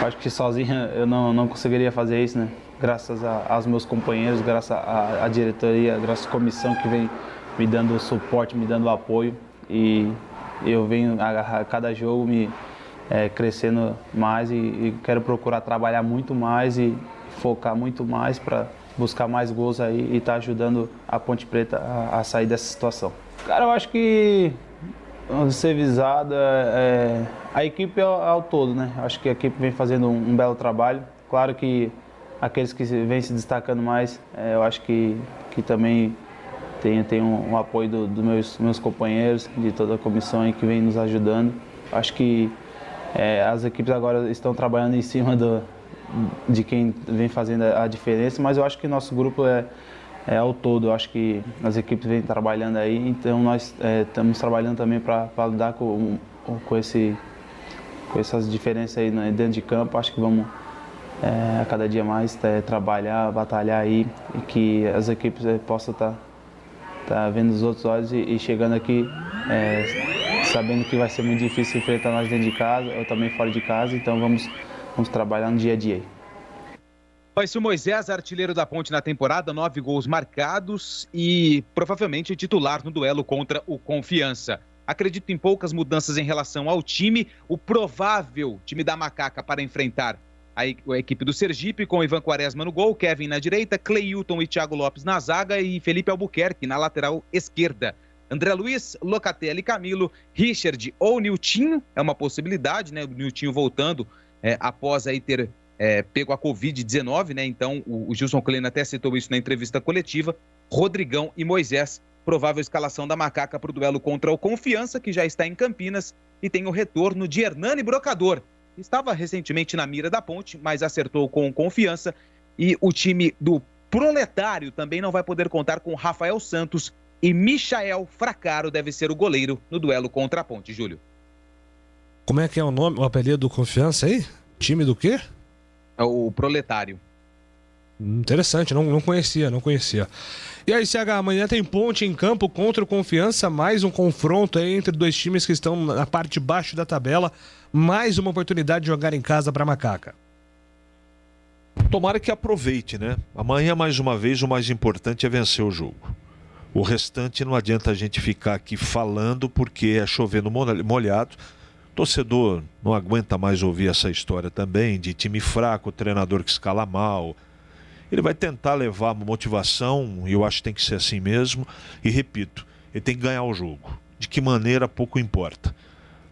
Acho que sozinho eu não conseguiria fazer isso, né? Graças aos meus companheiros, graças à diretoria, graças à comissão que vem me dando suporte, me dando apoio, e eu venho a cada jogo me crescendo mais e quero procurar trabalhar muito mais e focar muito mais para buscar mais gols aí e estar ajudando a Ponte Preta a sair dessa situação. Cara, eu acho que ser visado a equipe ao todo, né? Acho que a equipe vem fazendo um belo trabalho. Claro que aqueles que vêm se destacando mais, eu acho que também tem um apoio dos meus companheiros, de toda a comissão aí que vem nos ajudando. Acho que as equipes agora estão trabalhando em cima de quem vem fazendo a diferença, mas eu acho que nosso grupo ao todo. Eu acho que as equipes vêm trabalhando aí, então nós estamos trabalhando também para lidar com essas diferenças aí dentro de campo. Acho que vamos a cada dia mais trabalhar, batalhar aí, e que as equipes possam estar vendo os outros olhos e chegando aqui sabendo que vai ser muito difícil enfrentar nós dentro de casa, ou também fora de casa. Então vamos trabalhar no dia a dia aí. Vai ser o Moisés, artilheiro da Ponte na temporada, 9 gols marcados e provavelmente titular no duelo contra o Confiança. Acredito em poucas mudanças em relação ao time. O provável time da Macaca para enfrentar a equipe do Sergipe, com Ivan Quaresma no gol, Kevin na direita, Cleilton e Thiago Lopes na zaga e Felipe Albuquerque na lateral esquerda. André Luiz, Locatelli, Camilo, Richard ou Niltinho, é uma possibilidade, né? O Niltinho voltando após aí ter pego a Covid-19, né? Então o Gilson Kleina até citou isso na entrevista coletiva. Rodrigão e Moisés, provável escalação da Macaca para o duelo contra o Confiança, que já está em Campinas, e tem o retorno de Hernani Brocador. Estava recentemente na mira da Ponte, mas acertou com Confiança, e o time do Proletário também não vai poder contar com Rafael Santos, e Michael Fracaro deve ser o goleiro no duelo contra a Ponte, Júlio. Como é que é o nome, o apelido do Confiança aí? Time do quê? É o Proletário. Interessante, não conhecia. E aí, CH, amanhã tem Ponte em campo contra o Confiança, mais um confronto aí entre dois times que estão na parte de baixo da tabela, mais uma oportunidade de jogar em casa para Macaca. Tomara que aproveite, né? Amanhã, mais uma vez, o mais importante é vencer o jogo. O restante não adianta a gente ficar aqui falando, porque é chovendo molhado. O torcedor não aguenta mais ouvir essa história também de time fraco, treinador que escala mal. Ele vai tentar levar uma motivação, e eu acho que tem que ser assim mesmo. E repito, ele tem que ganhar o jogo. De que maneira, pouco importa.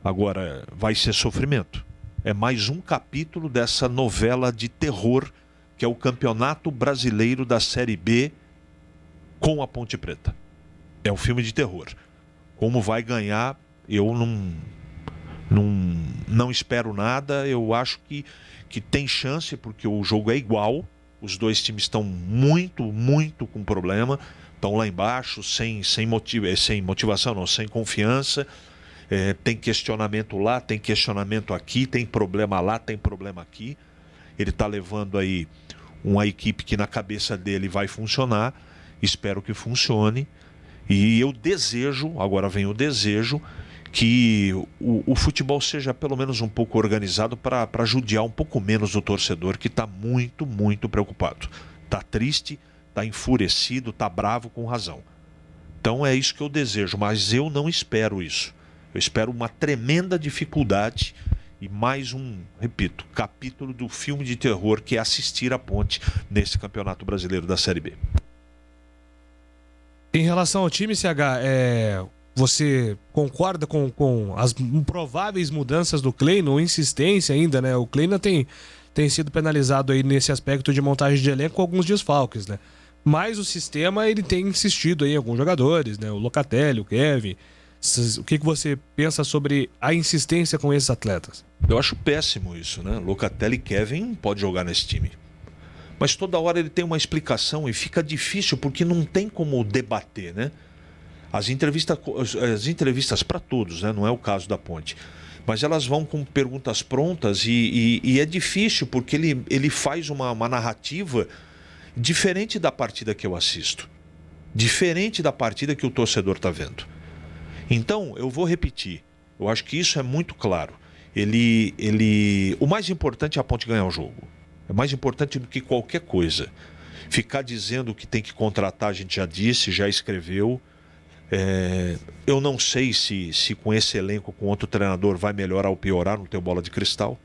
Agora, vai ser sofrimento. É mais um capítulo dessa novela de terror que que é o Campeonato Brasileiro da Série B com a Ponte Preta. É um filme de terror. Como vai ganhar, eu não espero nada. Eu acho que tem chance, porque o jogo é igual. Os dois times estão muito com problema. Estão lá embaixo, sem motivação, não, sem confiança. Tem questionamento lá, tem questionamento aqui, tem problema lá, tem problema aqui. Ele está levando aí uma equipe que na cabeça dele vai funcionar. Espero que funcione. E eu desejo, agora vem o desejo, que o futebol seja pelo menos um pouco organizado para judiar um pouco menos o torcedor, que está muito preocupado. Está triste, está enfurecido, está bravo, com razão. Então é isso que eu desejo, mas eu não espero isso. Eu espero uma tremenda dificuldade e mais um, repito, capítulo do filme de terror, que é assistir a Ponte nesse Campeonato Brasileiro da Série B. Em relação ao time, CH, você concorda com as prováveis mudanças do Kleina, ou insistência ainda, né? O Kleina tem sido penalizado aí nesse aspecto de montagem de elenco com alguns desfalques, né? Mas o sistema, ele tem insistido aí em alguns jogadores, né? O Locatelli, o Kevin. O que você pensa sobre a insistência com esses atletas? Eu acho péssimo isso, né? Locatelli e Kevin pode jogar nesse time. Mas toda hora ele tem uma explicação e fica difícil porque não tem como debater, né? As entrevistas para todos, né? Não é o caso da Ponte. Mas elas vão com perguntas prontas e é difícil porque ele faz uma narrativa diferente da partida que eu assisto. Diferente da partida que o torcedor está vendo. Então, eu vou repetir. Eu acho que isso é muito claro. O mais importante é a Ponte ganhar o jogo. É mais importante do que qualquer coisa. Ficar dizendo que tem que contratar, a gente já disse, já escreveu. Eu não sei se com esse elenco, com outro treinador, vai melhorar ou piorar, não tenho bola de cristal.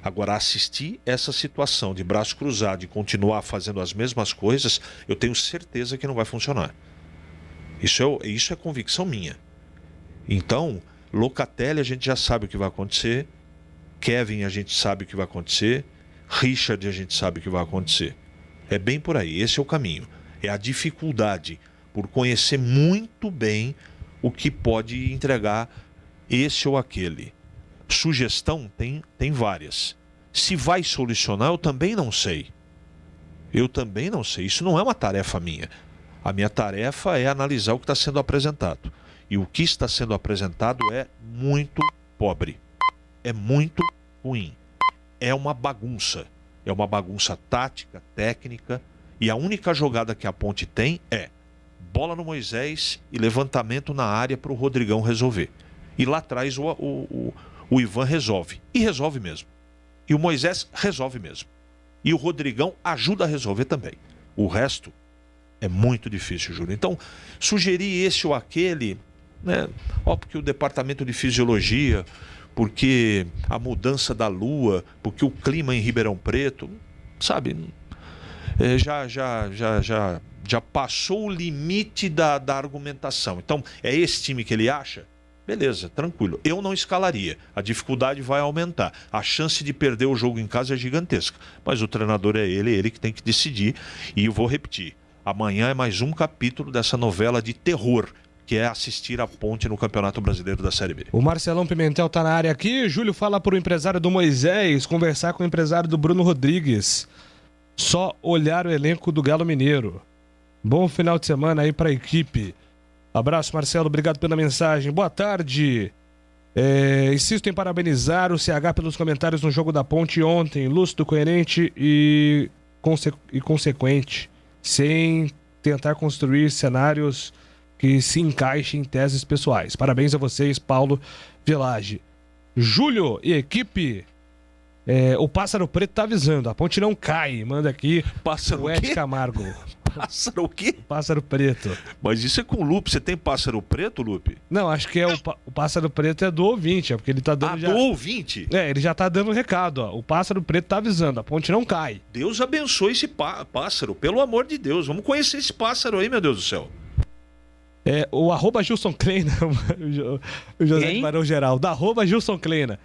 Agora, assistir essa situação de braço cruzado e continuar fazendo as mesmas coisas, eu tenho certeza que não vai funcionar. Isso é convicção minha. Então, Locatelli a gente já sabe o que vai acontecer. Kevin a gente sabe o que vai acontecer. Richard a gente sabe o que vai acontecer. É bem por aí, esse é o caminho. É a dificuldade por conhecer muito bem o que pode entregar esse ou aquele. Sugestão tem várias. Se vai solucionar, eu também não sei. Isso não é uma tarefa minha. A minha tarefa é analisar o que está sendo apresentado. E o que está sendo apresentado é muito pobre. É muito ruim. É uma bagunça. É uma bagunça tática, técnica. E a única jogada que a Ponte tem é bola no Moisés e levantamento na área para o Rodrigão resolver. E lá atrás o Ivan resolve. E resolve mesmo. E o Moisés resolve mesmo. E o Rodrigão ajuda a resolver também. O resto é muito difícil, Júlio. Então, sugerir esse ou aquele, né? Porque o departamento de fisiologia, porque a mudança da lua, porque o clima em Ribeirão Preto, sabe, já passou o limite da argumentação. Então, é esse time que ele acha? Beleza, tranquilo. Eu não escalaria. A dificuldade vai aumentar. A chance de perder o jogo em casa é gigantesca. Mas o treinador é ele que tem que decidir. E eu vou repetir. Amanhã é mais um capítulo dessa novela de terror, que é assistir a Ponte no Campeonato Brasileiro da Série B. O Marcelão Pimentel tá na área aqui. Júlio fala pro empresário do Moisés conversar com o empresário do Bruno Rodrigues. Só olhar o elenco do Galo Mineiro. Bom final de semana aí pra equipe. Abraço, Marcelo. Obrigado pela mensagem. Boa tarde. Insisto em parabenizar o CH pelos comentários no jogo da Ponte ontem. Lúcido, coerente e consequente. Sem tentar construir cenários que se encaixem em teses pessoais. Parabéns a vocês, Paulo Village. Júlio e equipe, o Pássaro Preto tá avisando, a Ponte não cai. Manda aqui Pássaro o Ed Camargo. Pássaro o quê? Pássaro Preto. Mas isso é com Lupe. Você tem Pássaro Preto, Lupe? Não, acho que o Pássaro Preto é do ouvinte, porque ele tá dando do ouvinte? Ele já tá dando recado, ó. O Pássaro Preto tá avisando, a Ponte não cai. Deus abençoe esse pássaro, pelo amor de Deus. Vamos conhecer esse pássaro aí, meu Deus do céu. O @Gilson Kleina, o José de Barão Geraldo, @Gilson Kleina.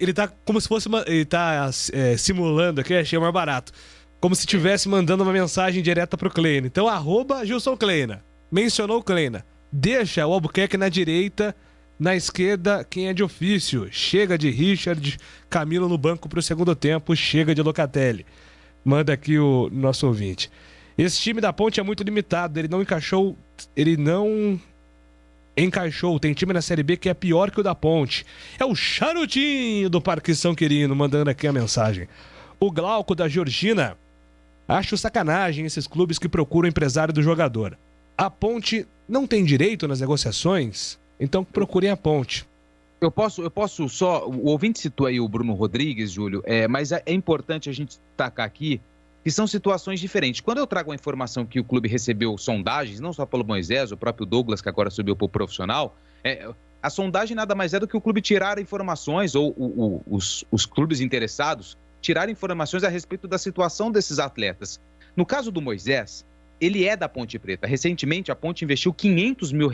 Ele tá como se fosse ele tá simulando aqui, achei mais barato. Como se estivesse mandando uma mensagem direta pro Kleina. Então, @Gilson Kleina. Mencionou o Kleina. Deixa o Albuquerque na direita, na esquerda, quem é de ofício. Chega de Richard, Camilo no banco pro segundo tempo, chega de Locatelli. Manda aqui o nosso ouvinte. Esse time da Ponte é muito limitado, ele não encaixou. Tem time na Série B que é pior que o da Ponte. É o Charutinho do Parque São Quirino, mandando aqui a mensagem. O Glauco da Georgina. Acho sacanagem esses clubes que procuram empresário do jogador. A Ponte não tem direito nas negociações, então procurem a Ponte. Eu posso só... O ouvinte citou aí o Bruno Rodrigues, Júlio, mas é importante a gente destacar aqui que são situações diferentes. Quando eu trago a informação que o clube recebeu sondagens, não só pelo Moisés, o próprio Douglas, que agora subiu para o profissional, a sondagem nada mais é do que o clube tirar informações, ou os clubes interessados tirar informações a respeito da situação desses atletas. No caso do Moisés, ele é da Ponte Preta. Recentemente, a Ponte investiu R$500 mil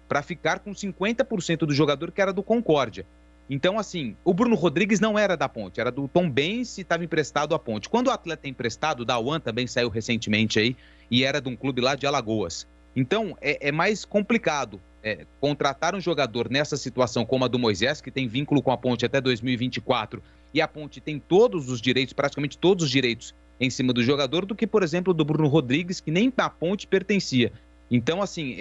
para ficar com 50% do jogador que era do Concórdia. Então, assim, o Bruno Rodrigues não era da Ponte, era do Tombense e estava emprestado à Ponte. Quando o atleta é emprestado, o Dawan também saiu recentemente aí e era de um clube lá de Alagoas. Então, é mais complicado contratar um jogador nessa situação como a do Moisés, que tem vínculo com a Ponte até 2024, e a Ponte tem todos os direitos, praticamente todos os direitos em cima do jogador, do que, por exemplo, do Bruno Rodrigues, que nem a Ponte pertencia. Então, assim,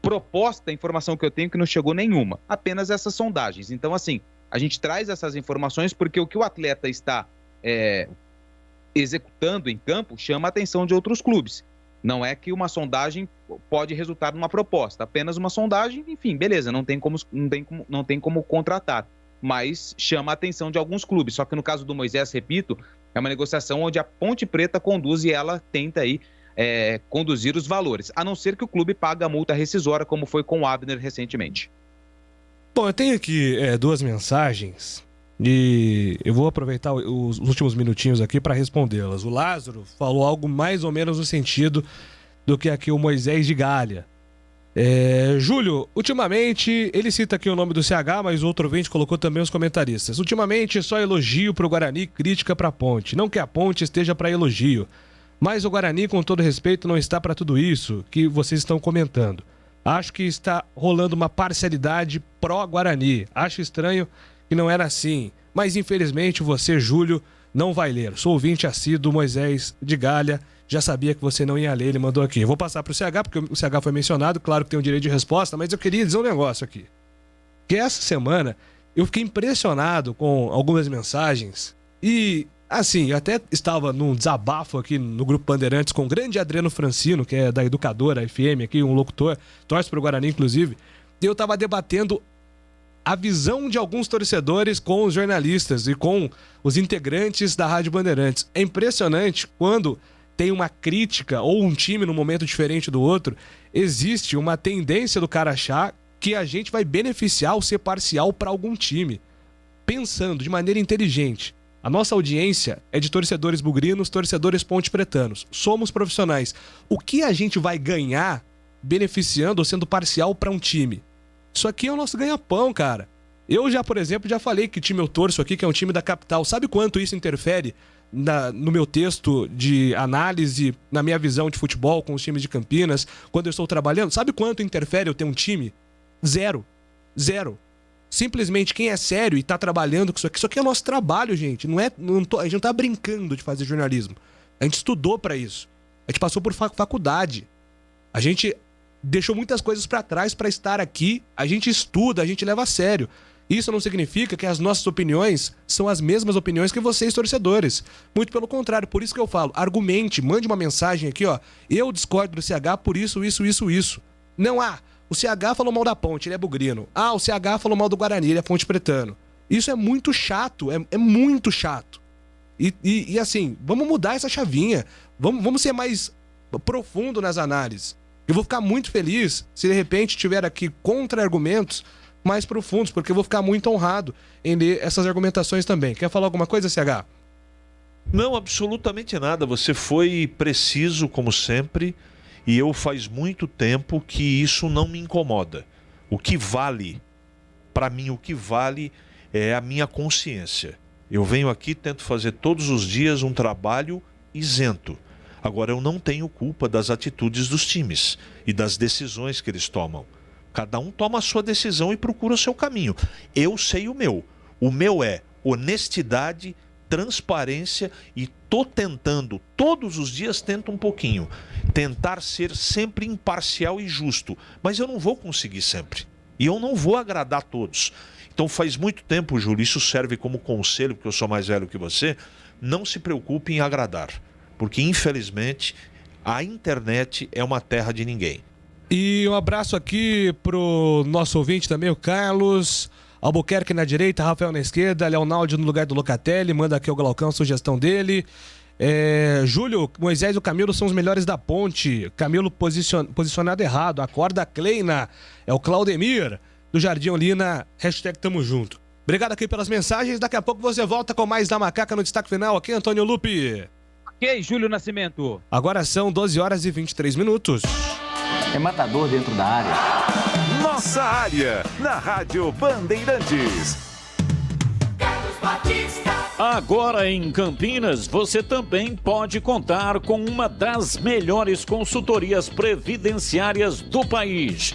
proposta, a informação que eu tenho que não chegou nenhuma, apenas essas sondagens. Então, assim, a gente traz essas informações porque o que o atleta está executando em campo chama a atenção de outros clubes. Não é que uma sondagem pode resultar numa proposta, apenas uma sondagem, enfim, beleza, não tem como contratar, mas chama a atenção de alguns clubes. Só que no caso do Moisés, repito, é uma negociação onde a Ponte Preta conduz e ela tenta aí conduzir os valores, a não ser que o clube pague a multa rescisória, como foi com o Abner recentemente. Bom, eu tenho aqui 2 mensagens e eu vou aproveitar os últimos minutinhos aqui para respondê-las. O Lázaro falou algo mais ou menos no sentido do que aqui o Moisés de Galha. Júlio, ultimamente, ele cita aqui o nome do CH, mas outro ouvinte colocou também os comentaristas. Ultimamente, só elogio para o Guarani, crítica para a Ponte. Não que a Ponte esteja para elogio, mas o Guarani, com todo respeito, não está para tudo isso que vocês estão comentando. Acho que está rolando uma parcialidade pró-Guarani. Acho estranho que não era assim. Mas, infelizmente, você, Júlio, não vai ler. Sou ouvinte assíduo, Moisés de Galha. Já sabia que você não ia ler, ele mandou aqui. Eu vou passar para o CH, porque o CH foi mencionado. Claro que tem o direito de resposta, mas eu queria dizer um negócio aqui. Que essa semana eu fiquei impressionado com algumas mensagens e... Assim, eu até estava num desabafo aqui no Grupo Bandeirantes com o grande Adriano Francino, que é da Educadora FM aqui, um locutor, torce pro Guarani, inclusive, e eu estava debatendo a visão de alguns torcedores com os jornalistas e com os integrantes da Rádio Bandeirantes. É impressionante quando tem uma crítica ou um time num momento diferente do outro, existe uma tendência do cara achar que a gente vai beneficiar ou ser parcial para algum time, pensando de maneira inteligente. A nossa audiência é de torcedores bugrinos, torcedores ponte-pretanos. Somos profissionais. O que a gente vai ganhar beneficiando ou sendo parcial para um time? Isso aqui é o nosso ganha-pão, cara. Eu já, por exemplo, já falei que time eu torço aqui, que é um time da capital. Sabe quanto isso interfere no meu texto de análise, na minha visão de futebol com os times de Campinas, quando eu estou trabalhando? Sabe quanto interfere eu ter um time? Zero. Simplesmente quem é sério e tá trabalhando com isso aqui é o nosso trabalho, gente. A gente não tá brincando de fazer jornalismo. A gente estudou pra isso. A gente passou por faculdade. A gente deixou muitas coisas pra trás pra estar aqui. A gente estuda, a gente leva a sério. Isso não significa que as nossas opiniões são as mesmas opiniões que vocês, torcedores. Muito pelo contrário, por isso que eu falo, argumente, mande uma mensagem aqui, ó. Eu discordo do CH por isso. Não há. O CH falou mal da Ponte, ele é bugrino. O CH falou mal do Guarani, ele é ponte-pretano. Isso é muito chato, é muito chato. E assim, vamos mudar essa chavinha. Vamos ser mais profundo nas análises. Eu vou ficar muito feliz se de repente tiver aqui contra-argumentos mais profundos, porque eu vou ficar muito honrado em ler essas argumentações também. Quer falar alguma coisa, CH? Não, absolutamente nada. Você foi preciso, como sempre. E eu faz muito tempo que isso não me incomoda. O que vale, para mim, é a minha consciência. Eu venho aqui, tento fazer todos os dias um trabalho isento. Agora, eu não tenho culpa das atitudes dos times e das decisões que eles tomam. Cada um toma a sua decisão e procura o seu caminho. Eu sei o meu. O meu é honestidade, transparência e tô tentando, todos os dias tento um pouquinho, tentar ser sempre imparcial e justo. Mas eu não vou conseguir sempre. E eu não vou agradar a todos. Então faz muito tempo, Júlio, isso serve como conselho, porque eu sou mais velho que você, não se preocupe em agradar. Porque, infelizmente, a internet é uma terra de ninguém. E um abraço aqui pro nosso ouvinte também, o Carlos Albuquerque na direita, Rafael na esquerda, Leonardo no lugar do Locatelli, manda aqui o Glaucão a sugestão dele. Júlio, Moisés e o Camilo são os melhores da ponte. Camilo posicionado errado, acorda Kleina, é o Claudemir do Jardim Olina, hashtag tamo junto. Obrigado aqui pelas mensagens, daqui a pouco você volta com mais da Macaca no destaque final aqui, Antônio Lupi. Ok, Júlio Nascimento. Agora são 12 horas e 23 minutos. É matador dentro da área. Nossa área, na Rádio Bandeirantes. Agora em Campinas, você também pode contar com uma das melhores consultorias previdenciárias do país.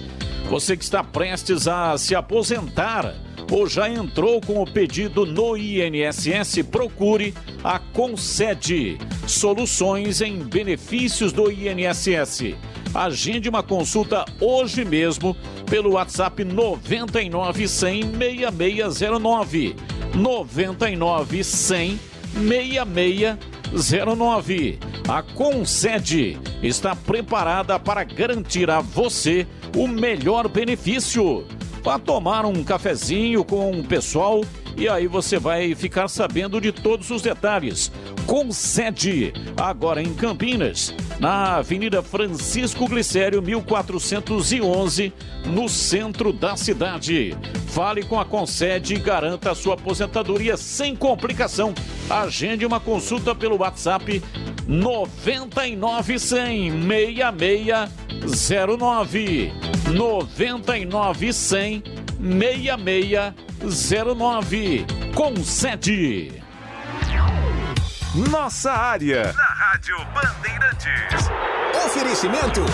Você que está prestes a se aposentar ou já entrou com o pedido no INSS, procure a Concede. Soluções em benefícios do INSS. Agende uma consulta hoje mesmo pelo WhatsApp 99 100 6609. 99 100 6609. A Concede está preparada para garantir a você o melhor benefício. Vá tomar um cafezinho com o pessoal e aí você vai ficar sabendo de todos os detalhes. Concede, agora em Campinas, na Avenida Francisco Glicério, 1411, no centro da cidade. Fale com a Concede e garanta a sua aposentadoria sem complicação. Agende uma consulta pelo WhatsApp 99 100 6609. 99 100 6609. Concede. Nossa área, na Rádio Bandeirantes. Oferecimento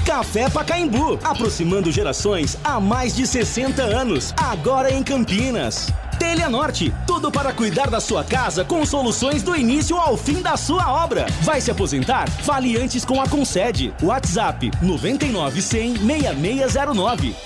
Café Pacaembu, aproximando gerações há mais de 60 anos, agora em Campinas. Telha Norte, tudo para cuidar da sua casa com soluções do início ao fim da sua obra. Vai se aposentar? Fale antes com a Concede. WhatsApp 99 100 6609.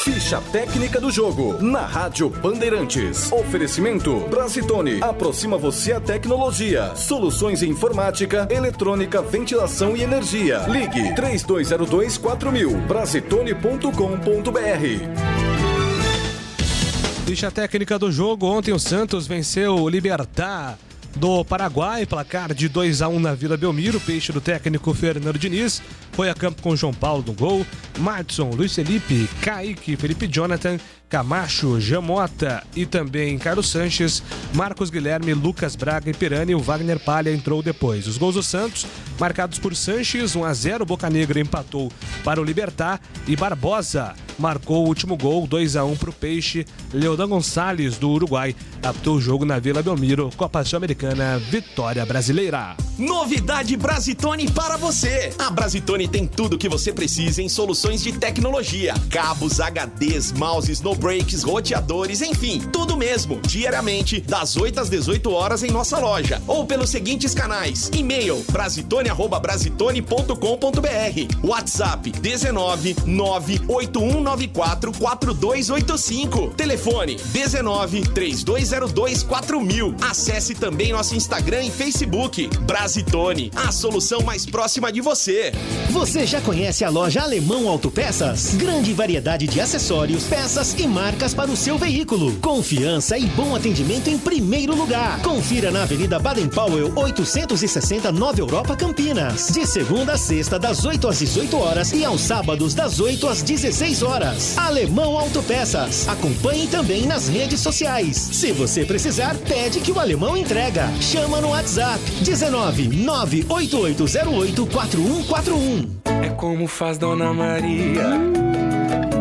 Ficha técnica do jogo, na Rádio Bandeirantes. Oferecimento Brasitone, aproxima você a tecnologia. Soluções em informática, eletrônica, ventilação e energia. Ligue 3202-4000, brasitone.com.br. Ficha técnica do jogo, ontem o Santos venceu o Libertad do Paraguai, placar de 2-1 na Vila Belmiro. Peixe do técnico Fernando Diniz foi a campo com João Paulo no gol, Madson, Luiz Felipe, Kaique, Felipe Jonathan, Camacho, Jamota e também Carlos Sanches, Marcos Guilherme, Lucas Braga e Pirani. O Wagner Palha entrou depois. Os gols do Santos, marcados por Sanches, 1-0, Boca Negra empatou para o Libertad e Barbosa marcou o último gol, 2-1 para o Peixe. Leodan Gonçalves, do Uruguai, apitou o jogo na Vila Belmiro. Copa Sul-Americana, vitória brasileira. Novidade Brasitone para você. A Brasitone tem tudo o que você precisa em soluções de tecnologia. Cabos, HDs, mouses, no-breaks, roteadores, enfim, tudo mesmo. Diariamente, das 8 às 18 horas em nossa loja. Ou pelos seguintes canais. E-mail brasitone@brasitone.com.br. WhatsApp 19 98194 4285. Telefone 19 3202 4000. Acesse também nosso Instagram e Facebook. Brasitone, a solução mais próxima de você. Você já conhece a loja Alemão Autopeças? Grande variedade de acessórios, peças e marcas para o seu veículo. Confiança e bom atendimento em primeiro lugar. Confira na Avenida Baden-Powell, 860, Nova Europa, Campinas. De segunda a sexta, das 8 às 18 horas e aos sábados, das 8 às 16 horas. Alemão Autopeças. Acompanhe também nas redes sociais. Se você precisar, pede que o Alemão entrega. Chama no WhatsApp 19 98808 4141. É como faz Dona Maria,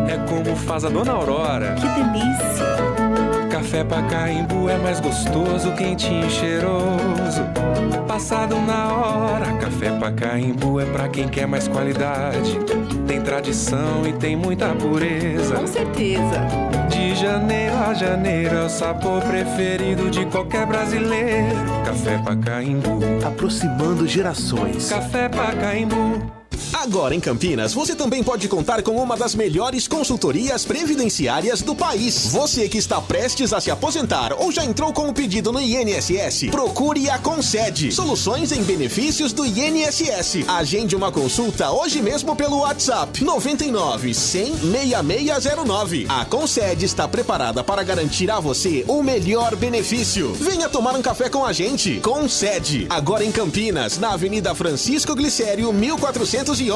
é como faz a Dona Aurora. Que delícia! Café Pacaembu é mais gostoso, quentinho e cheiroso. Passado na hora, Café Pacaembu é pra quem quer mais qualidade. Tem tradição e tem muita pureza. Com certeza. De janeiro a janeiro é o sabor preferido de qualquer brasileiro. Café Pacaembu, aproximando gerações. Café Pacaembu. Agora em Campinas, você também pode contar com uma das melhores consultorias previdenciárias do país. Você que está prestes a se aposentar ou já entrou com o pedido no INSS, procure a Concede. Soluções em benefícios do INSS. Agende uma consulta hoje mesmo pelo WhatsApp 99 100 6609. A Concede está preparada para garantir a você o melhor benefício. Venha tomar um café com a gente. Concede. Agora em Campinas, na Avenida Francisco Glicério, 1411.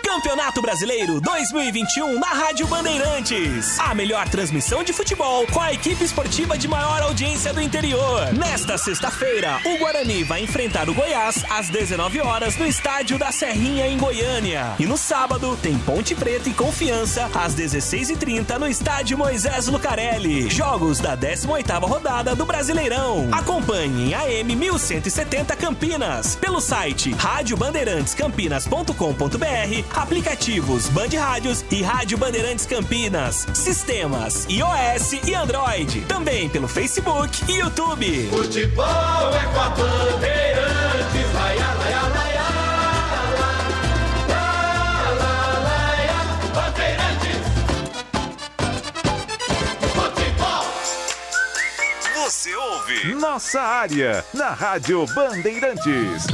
Campeonato Brasileiro 2021 na Rádio Bandeirantes. A melhor transmissão de futebol com a equipe esportiva de maior audiência do interior. Nesta sexta-feira, o Guarani vai enfrentar o Goiás às 19 horas no estádio da Serrinha, em Goiânia. E no sábado, tem Ponte Preta e Confiança às 16h30 no estádio Moisés Lucarelli. Jogos da 18ª rodada do Brasileirão. Acompanhe em AM 1170 Campinas pelo site radiobandeirantescampinas.com.br, aplicativos Band Rádios e Rádio Bandeirantes Campinas, sistemas iOS e Android, também pelo Facebook e YouTube. Futebol é com a Bandeirantes, laia, laia, laia, laia, laia, Bandeirantes. Futebol. Você ouve Nossa Área, na Rádio Bandeirantes.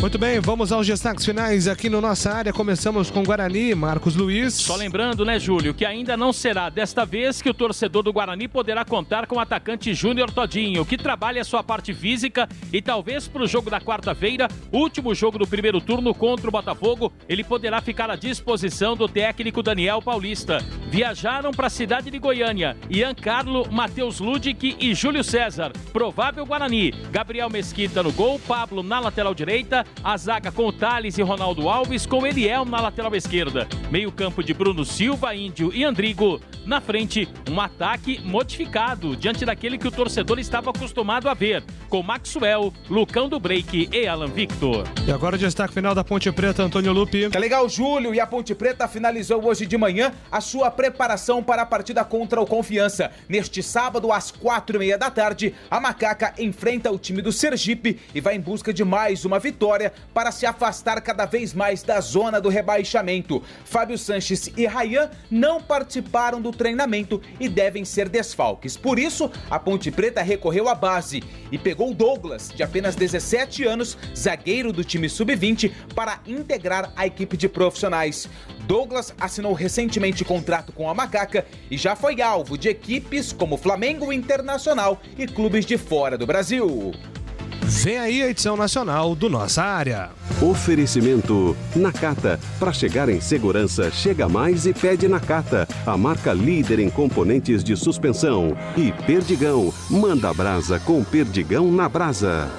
Muito bem, vamos aos destaques finais aqui no Nossa Área. Começamos com Guarani, Marcos Luiz. Só lembrando, né, Júlio, que ainda não será desta vez que o torcedor do Guarani poderá contar com o atacante Júnior Todinho, que trabalha a sua parte física e talvez para o jogo da quarta-feira, último jogo do primeiro turno contra o Botafogo, ele poderá ficar à disposição do técnico Daniel Paulista. Viajaram para a cidade de Goiânia Ian Carlo, Matheus Ludic e Júlio César. Provável Guarani, Gabriel Mesquita no gol, Pablo na lateral direita, a zaga com o Thales e Ronaldo Alves, com Eliel na lateral esquerda. Meio campo de Bruno Silva, Índio e Andrigo. Na frente, um ataque modificado, diante daquele que o torcedor estava acostumado a ver, com Maxwell, Lucão do Break e Alan Victor. E agora o destaque final da Ponte Preta, Antônio Lupi. Tá legal, Júlio, e a Ponte Preta finalizou hoje de manhã a sua preparação para a partida contra o Confiança. Neste sábado, às 4h30 da tarde, a Macaca enfrenta o time do Sergipe e vai em busca de mais uma vitória para se afastar cada vez mais da zona do rebaixamento. Fábio Sanches e Rayan não participaram do treinamento e devem ser desfalques. Por isso, a Ponte Preta recorreu à base e pegou Douglas, de apenas 17 anos, zagueiro do time sub-20, para integrar a equipe de profissionais. Douglas assinou recentemente contrato com a Macaca e já foi alvo de equipes como Flamengo, Internacional e clubes de fora do Brasil. Vem aí a edição nacional do Nossa Área. Oferecimento Nakata. Para chegar em segurança, chega mais e pede Nakata. A marca líder em componentes de suspensão. E Perdigão. Manda brasa com Perdigão na brasa.